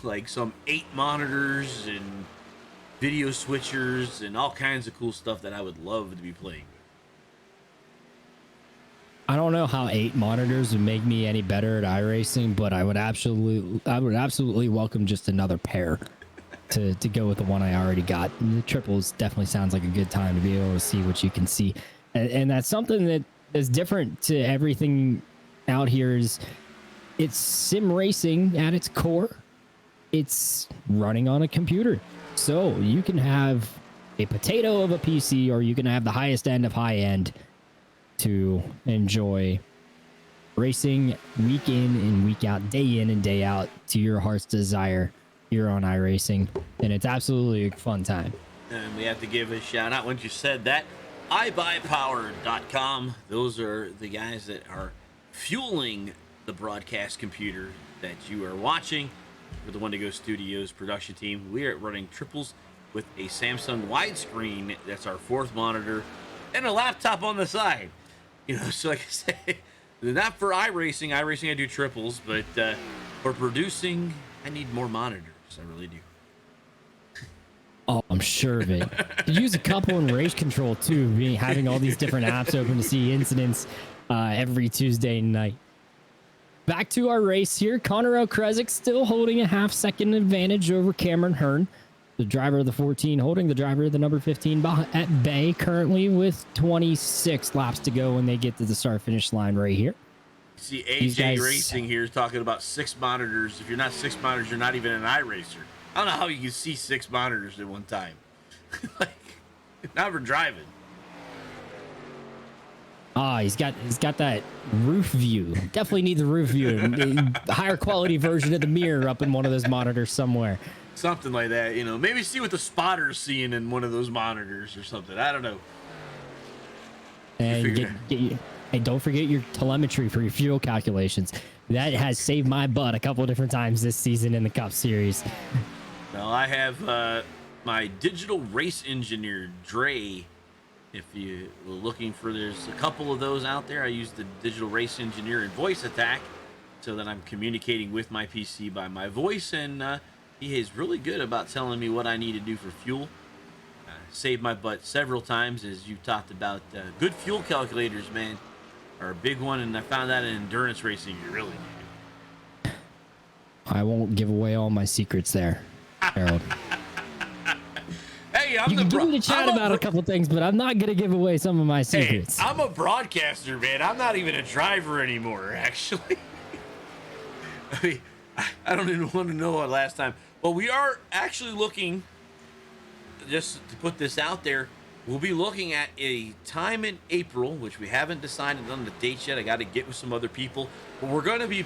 Like some 8 monitors and video switchers and all kinds of cool stuff that I would love to be playing with. I don't know how 8 monitors would make me any better at iRacing, but I would absolutely welcome just another pair to go with the one I already got. And the triples definitely sounds like a good time to be able to see what you can see. And that's something that is different to everything out here. Is it's sim racing at its core. It's running on a computer. So you can have a potato of a PC, or you can have the highest end of high end to enjoy racing week in and week out, day in and day out, to your heart's desire here on iRacing. And it's absolutely a fun time. And we have to give a shout out once you said that. iBuyPower.com. Those are the guys that are fueling the broadcast computer that you are watching. For the Wendigo Studios production team, we are running triples with a Samsung widescreen. That's our 4th monitor, and a laptop on the side. So like I say, not for iRacing. iRacing I do triples, but for producing, I need more monitors. I really do. Oh, I'm sure of it. You use a couple in race control too, having all these different apps open to see incidents every Tuesday night. Back to our race here. Connor O'Kresick still holding a half-second advantage over Cameron Hearn, the driver of the 14, holding the driver of the number 15 at bay, currently with 26 laps to go when they get to the start-finish line right here. See, AJ Racing here is talking about 6 monitors. If you're not 6 monitors, you're not even an iRacer. I don't know how you can see 6 monitors at one time. Like, not for driving. He's got that roof view. Definitely need the roof view. The higher quality version of the mirror up in one of those monitors somewhere. Something like that, Maybe see what the spotter's seeing in one of those monitors or something. I don't know. And hey, don't forget your telemetry for your fuel calculations. That has saved my butt a couple of different times this season in the Cup Series. Well, I have my digital race engineer, Dre. If you were looking for, there's a couple of those out there. I use the digital race engineer and voice attack so that I'm communicating with my PC by my voice, and he is really good about telling me what I need to do for fuel. Saved my butt several times, as you talked about. Good fuel calculators, man, are a big one, and I found that in endurance racing you really need. I won't give away all my secrets there, Harold. Hey, you can give me the chat about a couple things, but I'm not going to give away some of my secrets. Hey, I'm a broadcaster, man. I'm not even a driver anymore, actually. I mean, I don't even want to know what last time. But we are actually looking, just to put this out there, we'll be looking at a time in April, which we haven't decided on the dates yet. I got to get with some other people. But we're going to be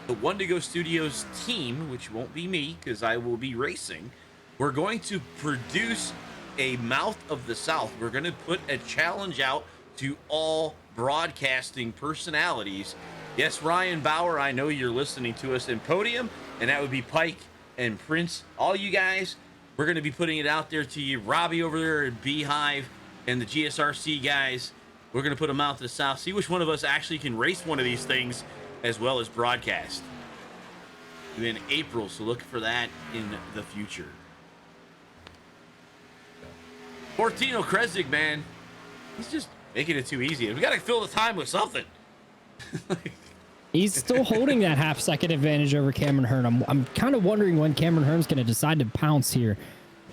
the Wendigo Studios team, which won't be me because I will be racing. we're going to produce a Mouth of the South. We're going to put a challenge out to all broadcasting personalities. Yes, Ryan Bauer, I know you're listening to us in Podium, and that would be Pike and Prince. All you guys, we're going to be putting it out there to you. Robbie over there at Beehive and the GSRC guys, we're going to put a Mouth of the South. See which one of us actually can race one of these things as well as broadcast in April. So look for that in the future. Fortino Kresnik, man, he's just making it too easy. We got to fill the time with something. He's still holding that half-second advantage over Cameron Hearn. I'm kind of wondering when Cameron Hearn's going to decide to pounce here.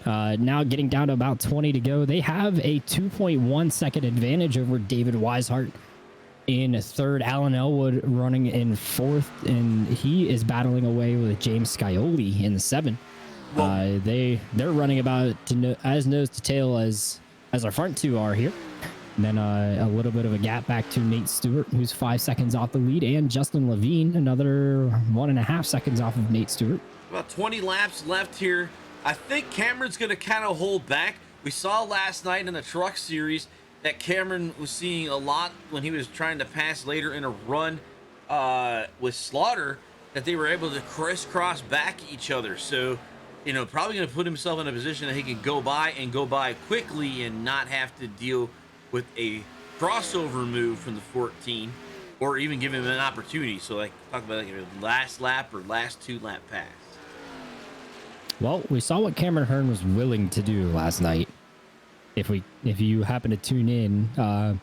Now getting down to about 20 to go. They have a 2.1 second advantage over David Weishart in third. Alan Elwood running in fourth, and he is battling away with James Scioli in the 7. They're running about as nose to tail as our front two are here. And then a little bit of a gap back to Nate Stewart, who's 5 seconds off the lead, and Justin Levine, another 1.5 seconds off of Nate Stewart. About 20 laps left here. I think Cameron's going to kind of hold back. We saw last night in the truck series that Cameron was seeing a lot when he was trying to pass later in a run with Slaughter, that they were able to crisscross back each other. So, you know, probably going to put himself in a position that he can go by quickly and not have to deal with a crossover move from the 14, or even give him an opportunity. So, like, talk about like a last lap or last 2-lap pass. Well, we saw what Cameron Hearn was willing to do last night. If you happen to tune in,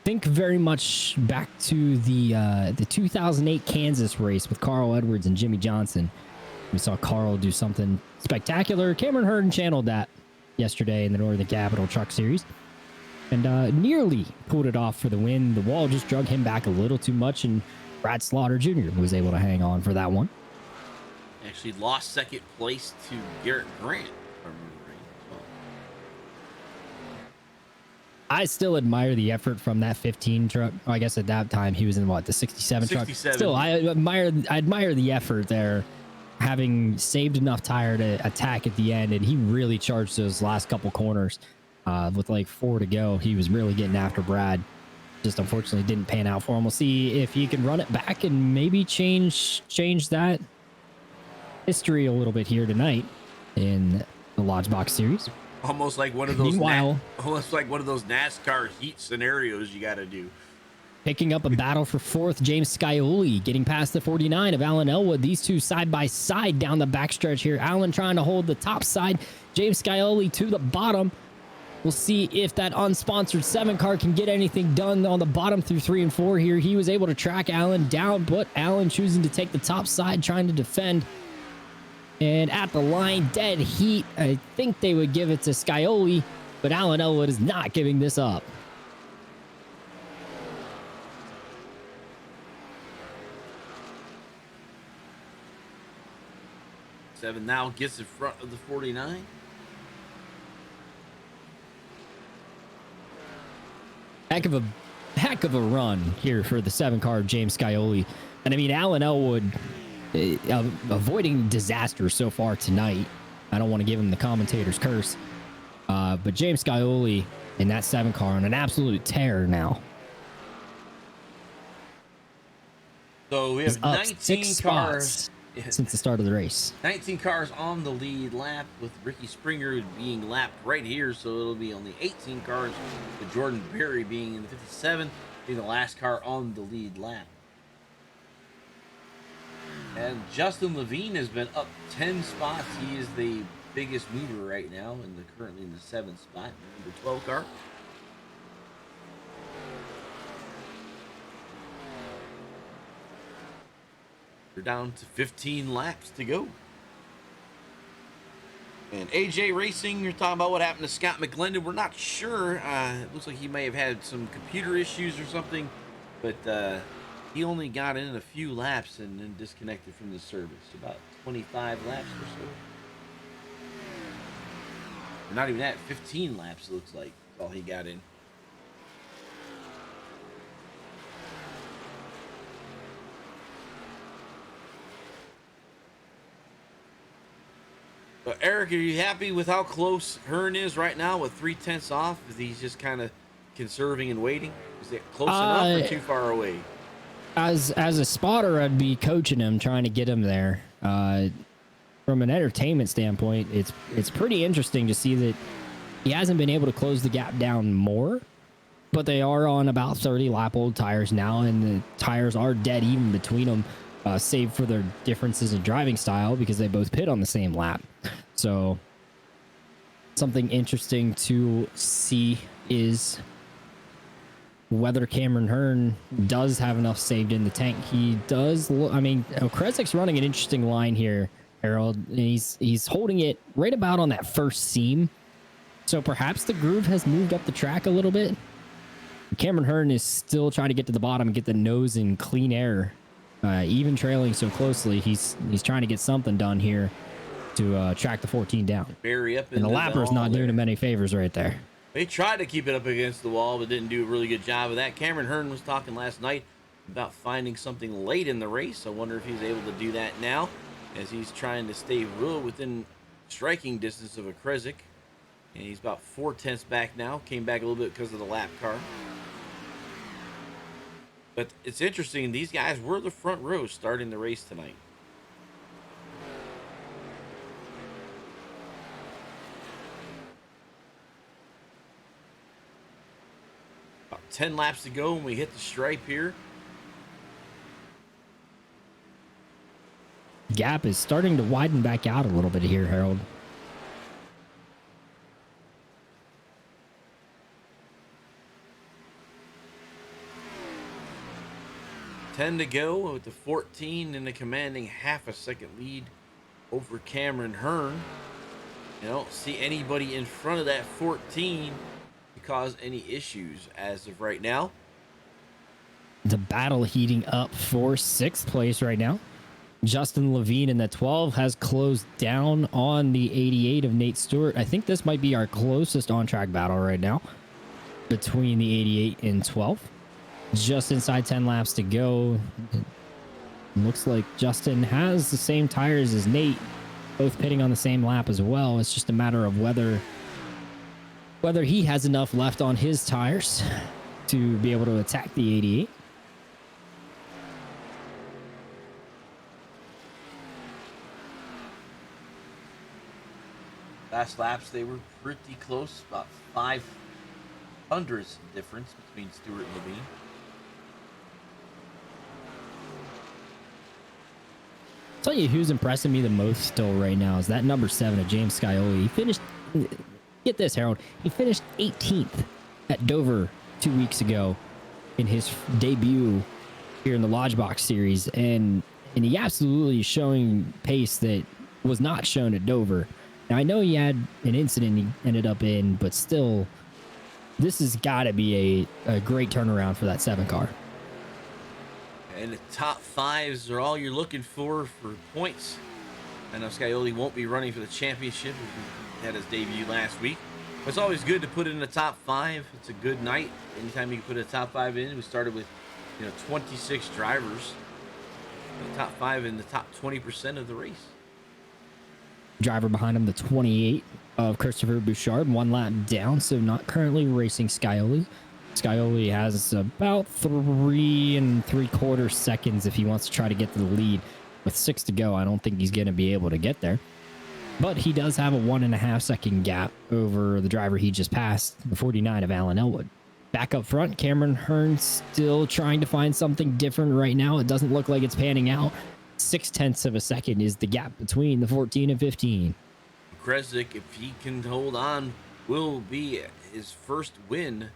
think very much back to the 2008 Kansas race with Carl Edwards and Jimmy Johnson. We saw Carl do something spectacular. Cameron Hearn channeled that yesterday in the Northern Capital Truck Series, and nearly pulled it off for the win. The wall just drug him back a little too much, and Brad Slaughter Jr. was able to hang on for that one. Actually lost second place to Garrett Grant, if I remember right as well. I still admire the effort from that 15 truck. Oh, I guess at that time he was in the 67 truck. Still, I admire the effort there, having saved enough tire to attack at the end, and he really charged those last couple corners. With like 4 to go, he was really getting after Brad. Just unfortunately didn't pan out for him. We'll see if he can run it back and maybe change that history a little bit here tonight in the Lodgebox series. Almost like one of those Meanwhile, NASCAR heat scenarios you got to do. Picking up a battle for fourth, James Scioli getting past the 49 of Alan Elwood. These two side by side down the backstretch here. Alan trying to hold the top side. James Scioli to the bottom. We'll see if that unsponsored 7 car can get anything done on the bottom through 3 and 4 here. He was able to track Alan down, but Alan choosing to take the top side, trying to defend. And at the line, dead heat. I think they would give it to Scioli, but Alan Elwood is not giving this up. Seven now gets in front of the 49. Heck of a run here for the 7 car of James Scioli. And I mean, Alan Elwood avoiding disaster so far tonight. I don't want to give him the commentator's curse. But James Scioli in that 7 car on an absolute tear now. So we have 19 cars since the start of the race. 19 cars on the lead lap, with Ricky Springer being lapped right here, so it'll be only 18 cars, with Jordan Berry being in the 57, being the last car on the lead lap. And Justin Levine has been up 10 spots. He is the biggest mover right now, and currently in the 7th spot, number 12 car. We're down to 15 laps to go. And AJ Racing, you're talking about what happened to Scott McGlendon. We're not sure. It looks like he may have had some computer issues or something, but he only got in a few laps and then disconnected from the service. About 25 laps or so. Or not even that, 15 laps it looks like. That's all he got in. Eric, are you happy with how close Hearn is right now with 3/10 off? Is he just kind of conserving and waiting? Is it close enough or too far away? As a spotter, I'd be coaching him, trying to get him there. From an entertainment standpoint, it's pretty interesting to see that he hasn't been able to close the gap down more, but they are on about 30 lap old tires now, and the tires are dead even between them, save for their differences in driving style because they both pit on the same lap. So something interesting to see is whether Cameron Hearn does have enough saved in the tank. He does. I mean, Kresik's running an interesting line here, Harold. He's holding it right about on that first seam. So perhaps the groove has moved up the track a little bit. Cameron Hearn is still trying to get to the bottom and get the nose in clean air. Even trailing so closely, he's trying to get something done here to track the 14 down. Bury up and the lapper's not doing him any favors right there. They tried to keep it up against the wall, but didn't do a really good job of that. Cameron Hearn was talking last night about finding something late in the race. I wonder if he's able to do that now, as he's trying to stay real within striking distance of a Krezik. And he's about 4/10 back now. Came back a little bit because of the lap car. But it's interesting. These guys were the front row starting the race tonight. About 10 laps to go when we hit the stripe here. Gap is starting to widen back out a little bit here, Harold. To go with the 14 and a commanding half a second lead over Cameron Hearn. You don't see anybody in front of that 14 to cause any issues as of right now. The battle heating up for 6th place right now. Justin Levine in the 12 has closed down on the 88 of Nate Stewart. I think this might be our closest on-track battle right now between the 88 and 12. Just inside 10 laps to go. Looks like Justin has the same tires as Nate, both pitting on the same lap as well. It's just a matter of whether he has enough left on his tires to be able to attack the 88. Last laps, they were pretty close, about 500ths difference between Stewart and Levine. Tell you who's impressing me the most still right now is that number 7 of James Scioli. He finished, get this, Harold, he finished 18th at Dover 2 weeks ago in his debut here in the Lodgebox series, and he absolutely is showing pace that was not shown at Dover. Now, I know he had an incident he ended up in, but still, this has got to be a great turnaround for that 7 car. And the top 5s are all you're looking for points. I know Scioli won't be running for the championship. He had his debut last week. But it's always good to put it in the top 5. It's a good night. Anytime you can put a top 5 in. We started with 26 drivers. The top 5 in the top 20% of the race. Driver behind him, the 28 of Christopher Bouchard, 1 lap down, so not currently racing Scioli. Scioli has about 3 3/4 seconds if he wants to try to get to the lead. With 6 to go, I don't think he's going to be able to get there. But he does have a 1.5 second gap over the driver he just passed, the 49 of Alan Elwood. Back up front, Cameron Hearn still trying to find something different right now. It doesn't look like it's panning out. 0.6 of a second is the gap between the 14 and 15. Krezik, if he can hold on, will be his first win.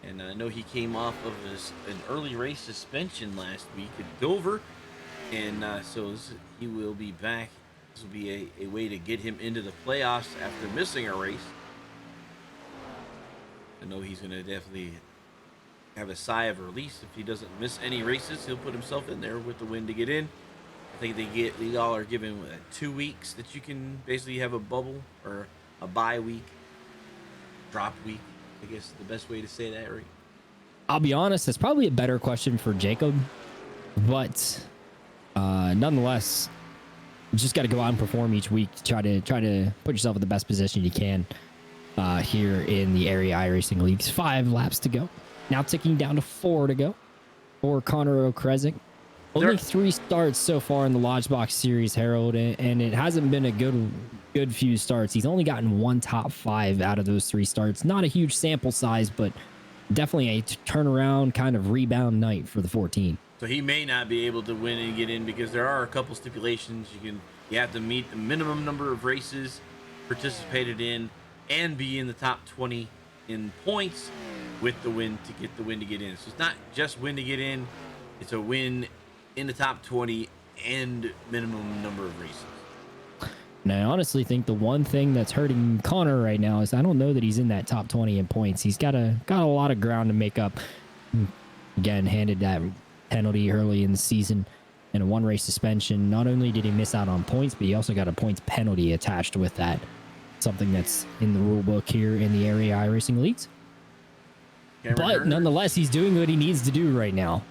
And I know he came off of an early race suspension last week at Dover. And so he will be back. This will be a way to get him into the playoffs after missing a race. I know he's going to definitely have a sigh of release. If he doesn't miss any races, he'll put himself in there with the win to get in. I think they all are given 2 weeks that you can basically have a bubble or a bye week, drop week. I guess the best way to say that, right? I'll be honest, it's probably a better question for Jacob, but nonetheless, just got to go out and perform each week to try to put yourself in the best position you can here in the area iRacing Leagues. 5 laps to go. Now ticking down to 4 to go for Connor O'Kresick. Only 3 starts so far in the Lodgebox series, Harold, and it hasn't been a good few starts. He's only gotten 1 top 5 out of those 3 starts. Not a huge sample size, but definitely a turnaround kind of rebound night for the 14. So he may not be able to win and get in because there are a couple stipulations. You have to meet the minimum number of races participated in and be in the top 20 in points with the win to get the win to get in. So it's not just win to get in, it's a win in the top 20 and minimum number of races. And I honestly think the one thing that's hurting Connor right now is I don't know that he's in that top 20 in points. He's got a lot of ground to make up. Again, handed that penalty early in the season and a 1 race suspension. Not only did he miss out on points, but he also got a points penalty attached with that. Something that's in the rule book here in the area iRacing Leagues. But nonetheless, he's doing what he needs to do right now.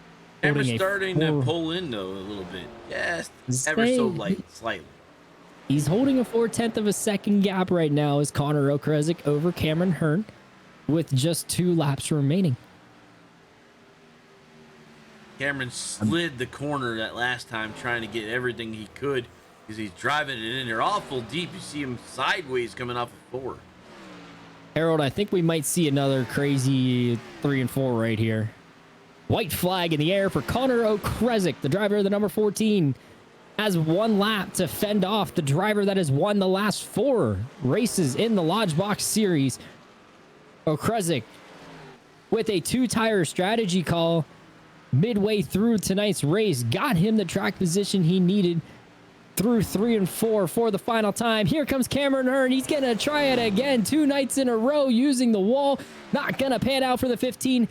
Cameron's starting to pull in though a little bit. Yes, ever so slightly. He's holding a 4/10 of a second gap right now as Connor O'Kresick over Cameron Hearn with just 2 laps remaining. Cameron slid the corner that last time trying to get everything he could because he's driving it in there awful deep. You see him sideways coming off of 4. Harold, I think we might see another crazy 3 and 4 right here. White flag in the air for Connor O'Kresick, the driver of the number 14, has 1 lap to fend off the driver that has won the last 4 races in the Lodgebox series. O'Kresick with a 2-tire strategy call midway through tonight's race got him the track position he needed through 3 and 4 for the final time. Here comes Cameron Hearn. He's going to try it again 2 nights in a row using the wall. Not going to pan out for the 15.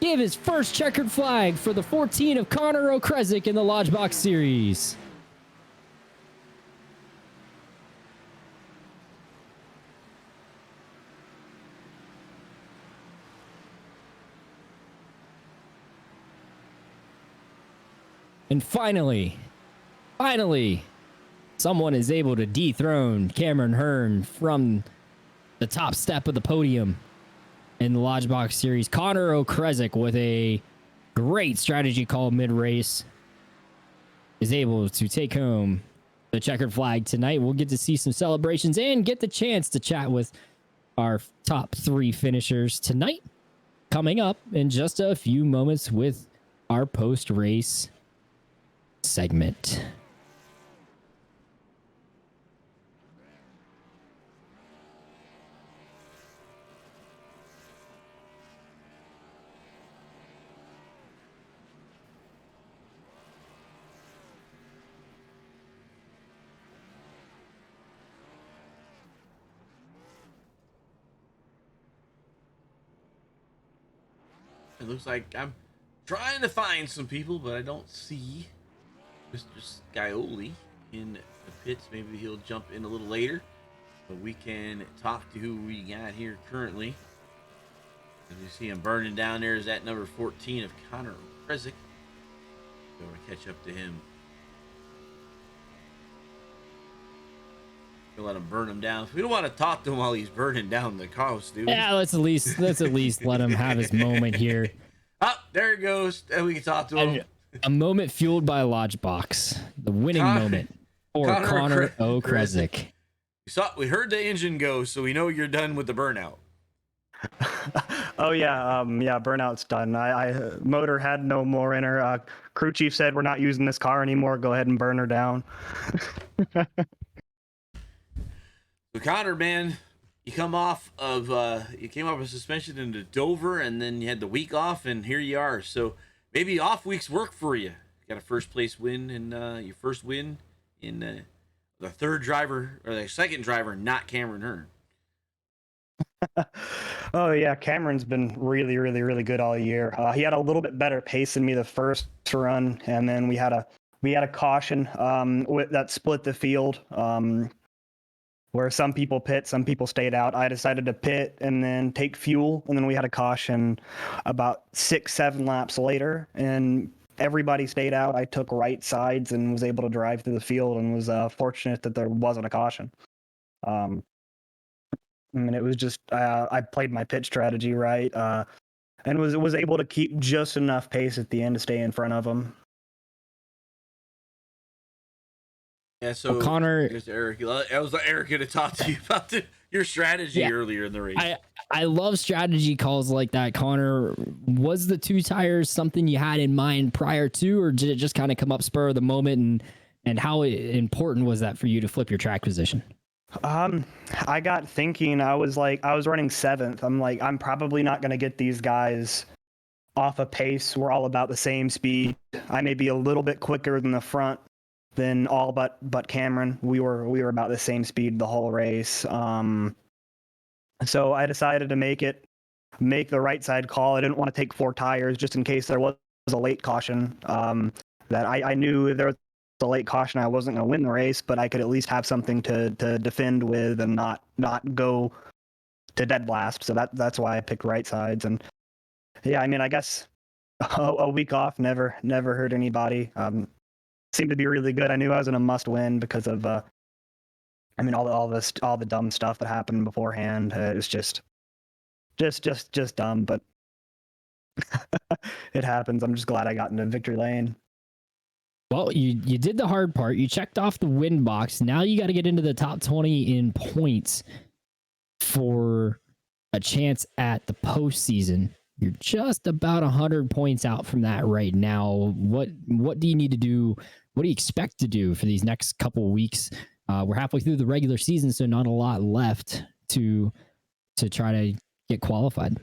Give his first checkered flag for the 14 of Connor O'Kresick in the Lodgebox series. And finally, someone is able to dethrone Cameron Hearn from the top step of the podium in the Lodgebox series. Connor O'Kresick, with a great strategy call mid-race, is able to take home the checkered flag tonight. We'll get to see some celebrations and get the chance to chat with our top 3 finishers tonight, coming up in just a few moments with our post-race segment. It looks like I'm trying to find some people, but I don't see Mr. Scioli in the pits. Maybe he'll jump in a little later, but we can talk to who we got here currently. As you see him burning down there is that number 14 of Connor O'Kresick. Go and catch up to him. We'll let him burn him down. We don't want to talk to him while he's burning down the coast, dude. Yeah, let's at least let him have his moment here. Oh, there it goes. And we can talk to him. A moment fueled by Lodgebox. The winning moment for Connor O'Kresick. We heard the engine go, so we know you're done with the burnout. Oh yeah, burnout's done. I motor had no more in her. Crew chief said we're not using this car anymore. Go ahead and burn her down. So Connor, man, you came off of suspension into Dover, and then you had the week off, and here you are. So maybe off weeks work for you. Got a first place win, and your first win in the third driver or the second driver, not Cameron Hearn. Oh yeah, Cameron's been really, really, really good all year. He had a little bit better pace than me the first run, and then we had a caution that split the field. Where some people pit, some people stayed out. I decided to pit and then take fuel, and then we had a caution about 6-7 laps later, and everybody stayed out. I took right sides and was able to drive through the field, and was fortunate that there wasn't a caution. Um, I mean, it was just I played my pitch strategy right, and was able to keep just enough pace at the end to stay in front of them. Yeah, Well, so Connor, here's Eric. I was Eric going to talk to you about your strategy yeah, earlier in the race. I love strategy calls like that. Connor, was the 2 tires something you had in mind prior to, or did it just kind of come up spur of the moment? And how important was that for you to flip your track position? I got thinking. I was running 7th. I'm like, I'm probably not going to get these guys off a pace. We're all about the same speed. I may be a little bit quicker than the front than all but Cameron. We were about the same speed the whole race. So I decided to make the right side call. I didn't want to take 4 tires just in case there was a late caution. That I knew if there was a late caution, I wasn't going to win the race, but I could at least have something to defend with and not go to dead blast. So that's why I picked right sides. And yeah, I mean, I guess a week off never hurt anybody. Seemed to be really good. I knew I was in a must win because of I mean, all the dumb stuff that happened beforehand. It was just dumb, but it happens. I'm just glad I got into victory lane. Well, you did the hard part. You checked off the win box. Now you got to get into the top 20 in points for a chance at the postseason. You're just about 100 points out from that right now. What do you need to do? What do you expect to do for these next couple weeks? We're halfway through the regular season, so not a lot left to try to get qualified.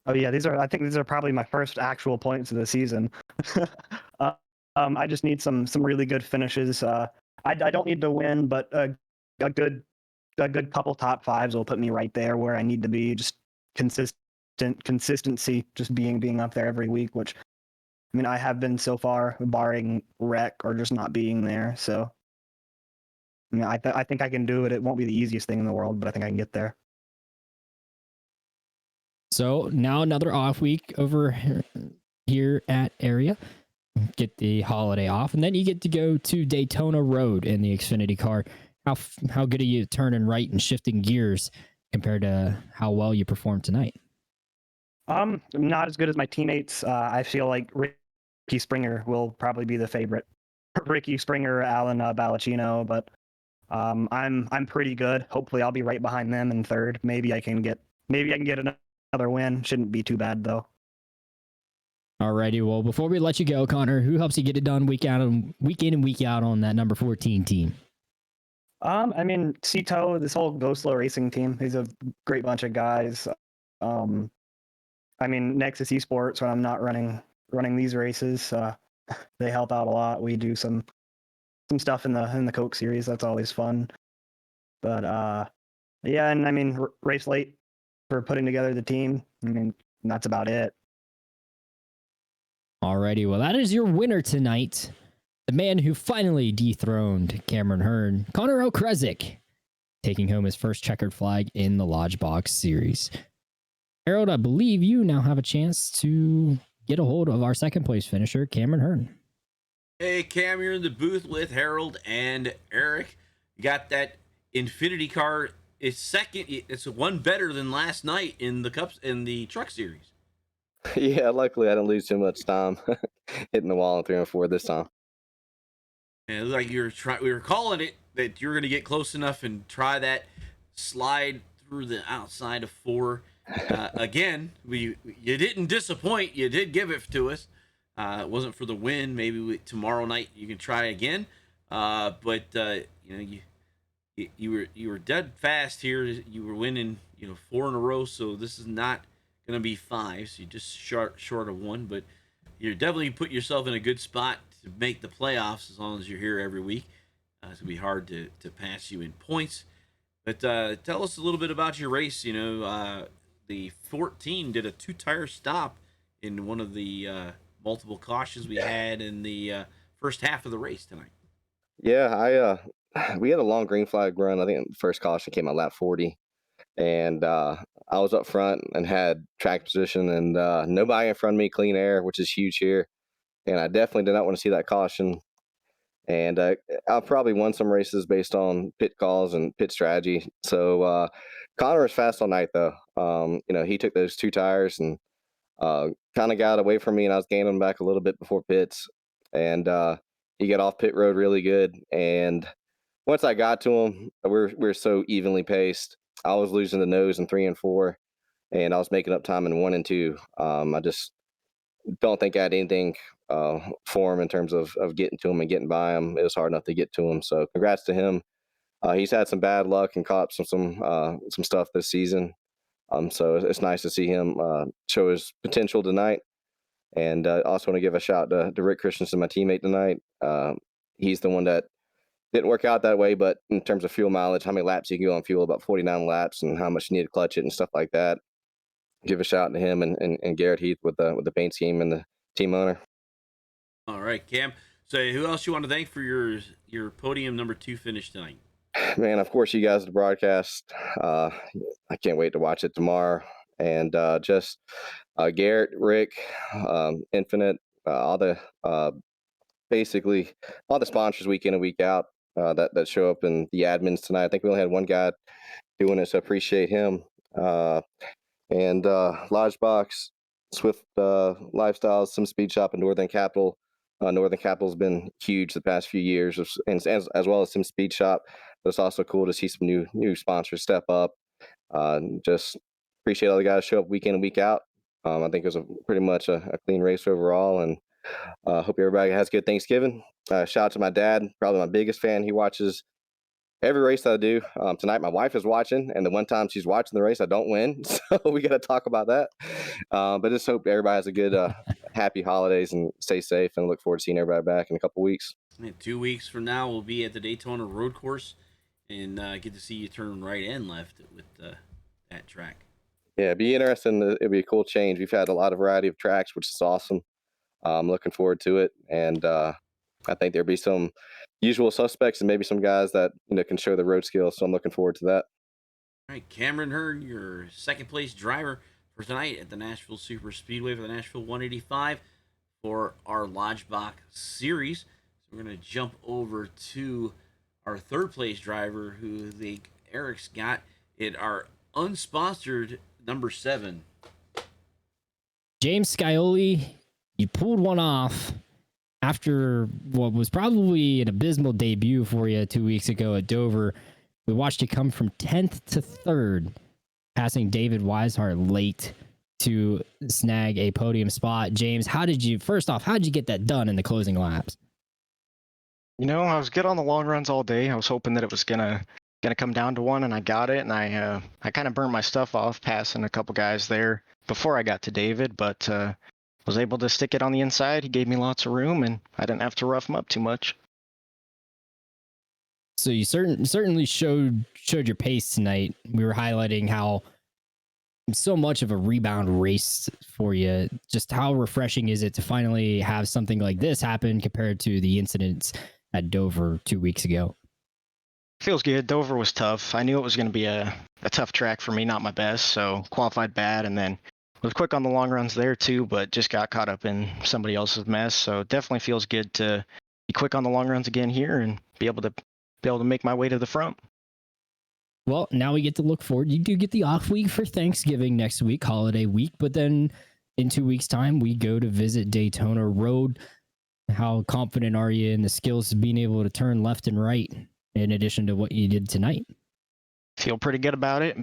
Oh yeah, I think these are probably my first actual points of the season. I just need some really good finishes. I don't need to win, but a good couple top 5s will put me right there where I need to be. Just consistency, just being up there every week, which I mean I have been so far, barring wreck or just not being there. So I mean, I think I can do it. It won't be the easiest thing in the world, but I think I can get there. So now another off week over here at Area. Get the holiday off, and then you get to go to Daytona Road in the Xfinity car. How good are you turning right and shifting gears compared to how well you performed tonight? Not as good as my teammates. I feel like Ricky Springer will probably be the favorite. Ricky Springer, Alan Ballacino, but I'm pretty good. Hopefully, I'll be right behind them in 3rd. Maybe I can get another win. Shouldn't be too bad though. Alrighty, well, before we let you go, Connor, who helps you get it done week in and week out on that number 14 team? I mean, Cito, this whole Go Slow Racing team, he's a great bunch of guys. I mean, Nexus Esports, when I'm not running these races, they help out a lot. We do some stuff in the Coke series. That's always fun. But yeah, and I mean, Race Late for putting together the team. I mean, that's about it. Alrighty, well, that is your winner tonight. The man who finally dethroned Cameron Hearn, Connor O'Kresick, taking home his first checkered flag in the Lodgebox series. Harold, I believe you now have a chance to get a hold of our second place finisher, Cameron Hearn. Hey, Cam, you're in the booth with Harold and Eric. You got that Infinity car. It's second. It's one better than last night in the Truck Series. Yeah, luckily I didn't lose too much time hitting the wall in 3 and 4 this time. And it looked like we were calling it that you were going to get close enough and try that slide through the outside of 4. Again, you didn't disappoint. You did give it to us. It wasn't for the win. Maybe tomorrow night you can try again. But you were dead fast here. You were winning 4 in a row. So this is not going to be 5. So you're just short of 1. But you're definitely put yourself in a good spot to make the playoffs as long as you're here every week. It's going to be hard to pass you in points. But tell us a little bit about your race. The 14 did a 2-tire stop in one of the multiple cautions we had in the first half of the race tonight. Yeah, we had a long green flag run. I think the first caution came out lap 40. and I was up front and had track position, and nobody in front of me, clean air, which is huge here. And I definitely did not want to see that caution. And I've probably won some races based on pit calls and pit strategy. So Connor was fast all night, though. He took those 2 tires and kind of got away from me, and I was gaining him back a little bit before pits. And he got off pit road really good. And once I got to him, we're so evenly paced. I was losing the nose in 3 and 4, and I was making up time in 1 and 2. I just don't think I had anything for him in terms of getting to him and getting by him. It was hard enough to get to him. So congrats to him. He's had some bad luck and caught some stuff this season. So it's nice to see him show his potential tonight. And also want to give a shout to Rick Christensen, my teammate tonight. He's the one that didn't work out that way, but in terms of fuel mileage, how many laps you can go on fuel, about 49 laps, and how much you need to clutch it and stuff like that. Give a shout to him and Garrett Heath with the paint scheme and the team owner. All right, Cam. So who else you want to thank for your podium number 2 finish tonight? Man, of course, you guys at the broadcast. I can't wait to watch it tomorrow. And just Garrett, Rick, Infinite, all the basically all the sponsors week in and week out that show up, in the admins tonight. I think we only had one guy doing it, so appreciate him. And Lodgebox, Swift Lifestyles, Some Speed Shop, and Northern Capital. Northern Capital's been huge the past few years, and as well as Some Speed Shop. But it's also cool to see some new sponsors step up. Just appreciate all the guys show up week in and week out. I think it was pretty much a clean race overall, and hope everybody has a good Thanksgiving. Shout out to my dad, probably my biggest fan. He watches every race that I do. Tonight, my wife is watching, and the one time she's watching the race, I don't win. So we got to talk about that. But just hope everybody has a good, happy holidays and stay safe, and look forward to seeing everybody back in a couple weeks. And 2 weeks from now, we'll be at the Daytona Road Course and get to see you turn right and left with that track. Yeah, it'd be interesting. It'd be a cool change. We've had a lot of variety of tracks, which is awesome. I'm looking forward to it. And I think there'll be some usual suspects and maybe some guys that can show the road skills. So I'm looking forward to that. All right, Cameron Hearn, your second place driver for tonight at the Nashville Superspeedway for the Nashville 185 for our Lodgebox series. So we're going to jump over to our third place driver, who Eric's got at our unsponsored number 7. James Scioli, you pulled one off after what was probably an abysmal debut for you 2 weeks ago at Dover. We watched you come from 10th to 3rd, passing David Weishart late to snag a podium spot. James, how did you get that done in the closing laps? I was good on the long runs all day. I was hoping that it was gonna come down to one, and I got it. And I kind of burnt my stuff off passing a couple guys there before I got to David, but was able to stick it on the inside. He gave me lots of room, and I didn't have to rough him up too much. So you certainly showed your pace tonight. We were highlighting how so much of a rebound race for you. Just how refreshing is it to finally have something like this happen compared to the incidents at Dover 2 weeks ago? Feels good. Dover was tough. I knew it was going to be a tough track for me, not my best, so qualified bad, and then was quick on the long runs there too, but just got caught up in somebody else's mess. So it definitely feels good to be quick on the long runs again here and be able to make my way to the front. Well, now we get to look forward. You do get the off week for Thanksgiving next week, holiday week, but then in 2 weeks' time, we go to visit Daytona Road. How confident are you in the skills of being able to turn left and right in addition to what you did tonight? Feel pretty good about it.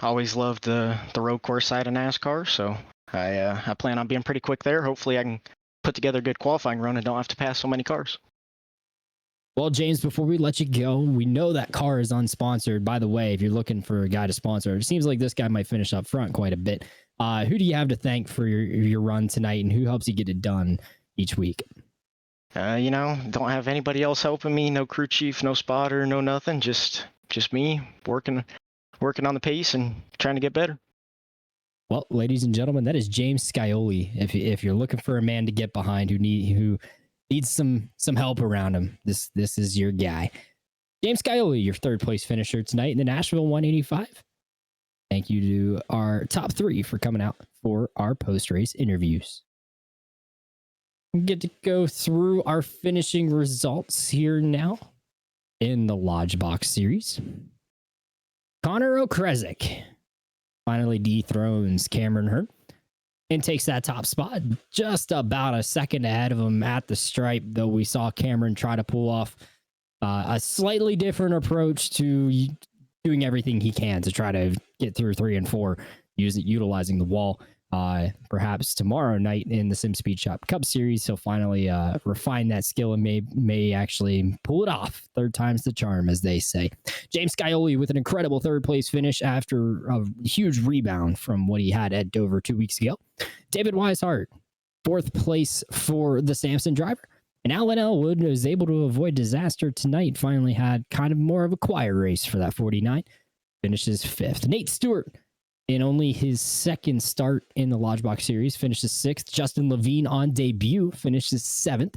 Always loved the road course side of NASCAR, so I plan on being pretty quick there. Hopefully I can put together a good qualifying run and don't have to pass so many cars. Well, James, before we let you go, we know that car is unsponsored. By the way, if you're looking for a guy to sponsor, it seems like this guy might finish up front quite a bit. Who do you have to thank for your run tonight, and who helps you get it done each week? Don't have anybody else helping me. No crew chief, no spotter, no nothing. Just me working on the pace and trying to get better. Well, ladies and gentlemen, that is James Scioli. If you're looking for a man to get behind who needs some help around him, this is your guy. James Scioli, your third place finisher tonight in the Nashville 185. Thank you to our top 3 for coming out for our post-race interviews. We get to go through our finishing results here now in the Lodgebox series. Connor O'Kresick finally dethrones Cameron Hearn and takes that top spot, just about a second ahead of him at the stripe, though we saw Cameron try to pull off a slightly different approach to doing everything he can to try to get through 3 and 4, utilizing the wall. Perhaps tomorrow night in the Sim Speed Shop Cup Series, he'll finally refine that skill and may actually pull it off. 3rd time's the charm, as they say. James Scioli with an incredible 3rd place finish after a huge rebound from what he had at Dover 2 weeks ago. David Weishart, 4th place for the Samson driver. And Alan Elwood was able to avoid disaster tonight, finally had kind of more of a quiet race for that 49. Finishes 5th. Nate Stewart, in only his 2nd start in the Lodgebox series, finishes 6th. Justin Levine on debut finishes 7th.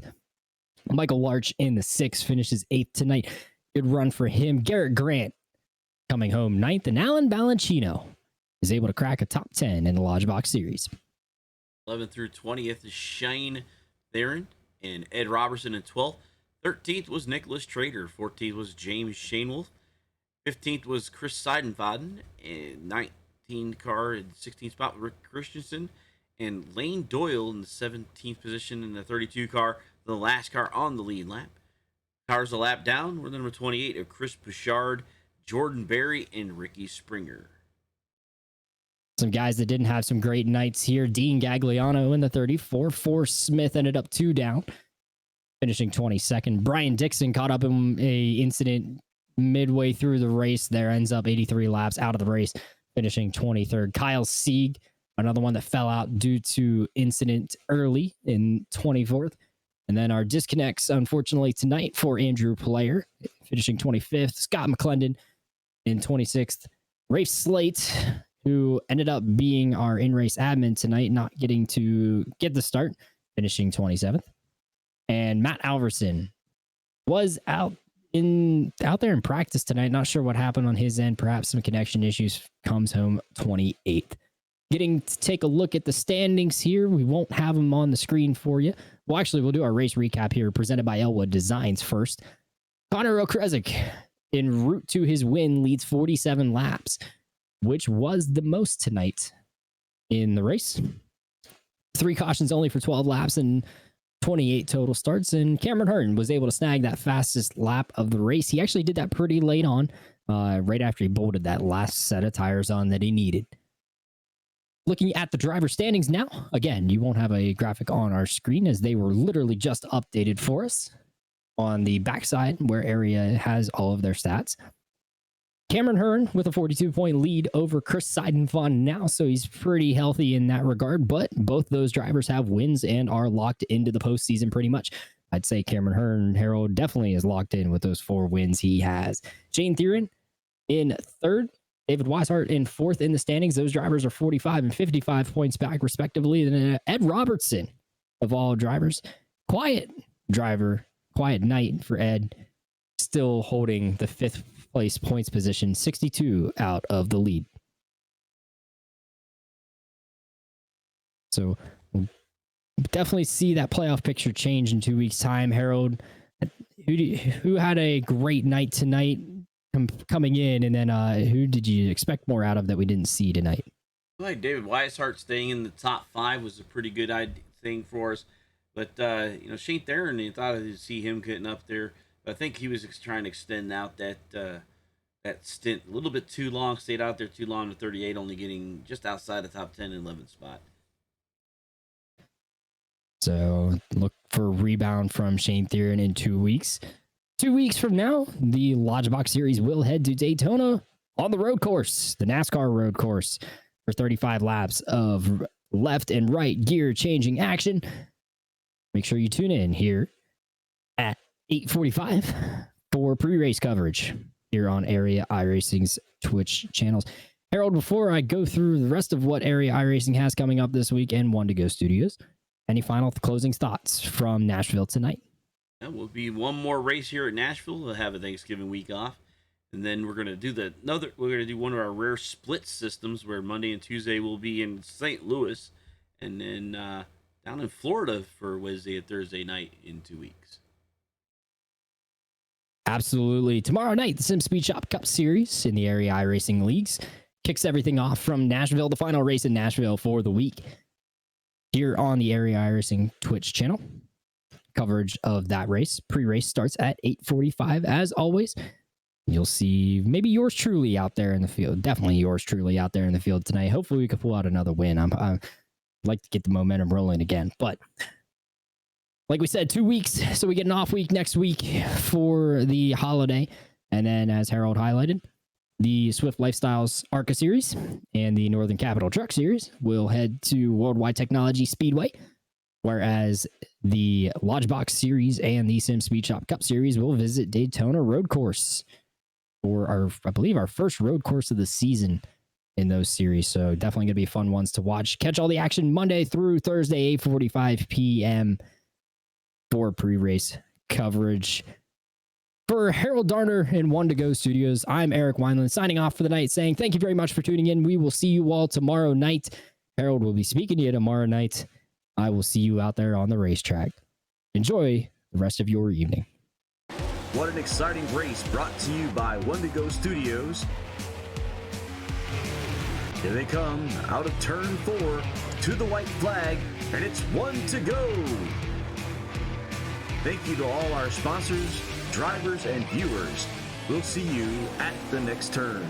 Michael Larch in the 6th finishes 8th tonight. Good run for him. Garrett Grant coming home 9th. And Alan Balancino is able to crack a top 10 in the Lodgebox series. 11th through 20th is Shane Theron and Ed Robertson in 12th. 13th was Nicholas Trader. 14th was James Shanewolf. 15th was Chris Seidenfaden. And 19th car in the 16th spot, Rick Christensen. And Lane Doyle in the 17th position in the 32 car, the last car on the lead lap. Cars a lap down were the number 28 of Chris Bouchard, Jordan Berry, and Ricky Springer. Some guys that didn't have some great nights here. Dean Gagliano in the 34. Forrest Smith ended up 2 down, finishing 22nd. Brian Dixon caught up in a incident midway through the race there, ends up 83 laps out of the race, finishing 23rd. Kyle Sieg, another one that fell out due to incident early, in 24th. And then our disconnects, unfortunately, tonight for Andrew Player, finishing 25th. Scott McClendon in 26th. Rafe Slate, who ended up being our in-race admin tonight, not getting to get the start, finishing 27th. And Matt Alverson was out there in practice tonight. Not sure what happened on his end. Perhaps some connection issues. Comes home 28th. Getting to take a look at the standings here. We won't have them on the screen for you. Well, actually, we'll do our race recap here, presented by Elwood Designs first. Connor O'Kresick, en route to his win, leads 47 laps, which was the most tonight in the race. 3 cautions only for 12 laps and 28 total starts. And Cameron Hearn was able to snag that fastest lap of the race. He actually did that pretty late on, right after he bolted that last set of tires on that he needed. Looking at the driver standings now, again, you won't have a graphic on our screen as they were literally just updated for us on the backside where Area has all of their stats. Cameron Hearn with a 42-point lead over Chris Seidenfaden now, so he's pretty healthy in that regard, but both those drivers have wins and are locked into the postseason pretty much. I'd say Cameron Hearn, Harold, definitely is locked in with those 4 wins he has. Shane Theron in 3rd, David Weishart in 4th in the standings. Those drivers are 45 and 55 points back, respectively. And then Ed Robertson, of all drivers, quiet driver, quiet night for Ed, still holding the 5th place points position, 62 out of the lead. So we'll definitely see that playoff picture change in 2 weeks' time. Harold, who had a great night tonight coming in, and then who did you expect more out of that we didn't see tonight? Like David Weishart staying in the top 5 was a pretty good thing for us. But, Shane Theron, you thought I'd see him getting up there. But I think he was trying to extend out that stint a little bit too long, stayed out there too long to 38, only getting just outside the top 10 and 11th spot. So look for a rebound from Shane Theron in 2 weeks. 2 weeks from now, the Lodgebox Series will head to Daytona on the road course, the NASCAR road course, for 35 laps of left and right gear changing action. Make sure you tune in here at 8:45 for pre-race coverage here on Area iRacing's Twitch channels. Harold, before I go through the rest of what Area iRacing has coming up this week and One to Go Studios, any final closing thoughts from Nashville tonight? That will be one more race here at Nashville. We'll have a Thanksgiving week off. And then we're gonna do one of our rare split systems where Monday and Tuesday will be in St. Louis, and then down in Florida for Wednesday and Thursday night in 2 weeks. Absolutely. Tomorrow night, the Sim Speed Shop Cup Series in the Area iRacing Leagues kicks everything off from Nashville, the final race in Nashville for the week. Here on the Area iRacing Twitch channel, coverage of that race. Pre-race starts at 8:45 as always. You'll see maybe yours truly out there in the field. Definitely yours truly out there in the field tonight. Hopefully we can pull out another win. I'd like to get the momentum rolling again. But like we said, 2 weeks. So we get an off week next week for the holiday. And then as Harold highlighted, the Swift Lifestyles ARCA Series and the Northern Capital Truck Series will head to Worldwide Technology Speedway. Whereas the Lodgebox Series and the Sim Speed Shop Cup Series will visit Daytona Road Course for I believe our first road course of the season in those series. So definitely going to be fun ones to watch. Catch all the action Monday through Thursday, 8:45 p.m. for pre-race coverage. For Harold Darner in One to Go Studios, I'm Eric Wineland signing off for the night, saying thank you very much for tuning in. We will see you all tomorrow night. Harold will be speaking to you tomorrow night. I will see you out there on the racetrack. Enjoy the rest of your evening. What an exciting race brought to you by One to Go Studios. Here they come out of turn 4 to the white flag, and it's 1 to go. Thank you to all our sponsors, drivers, and viewers. We'll see you at the next turn.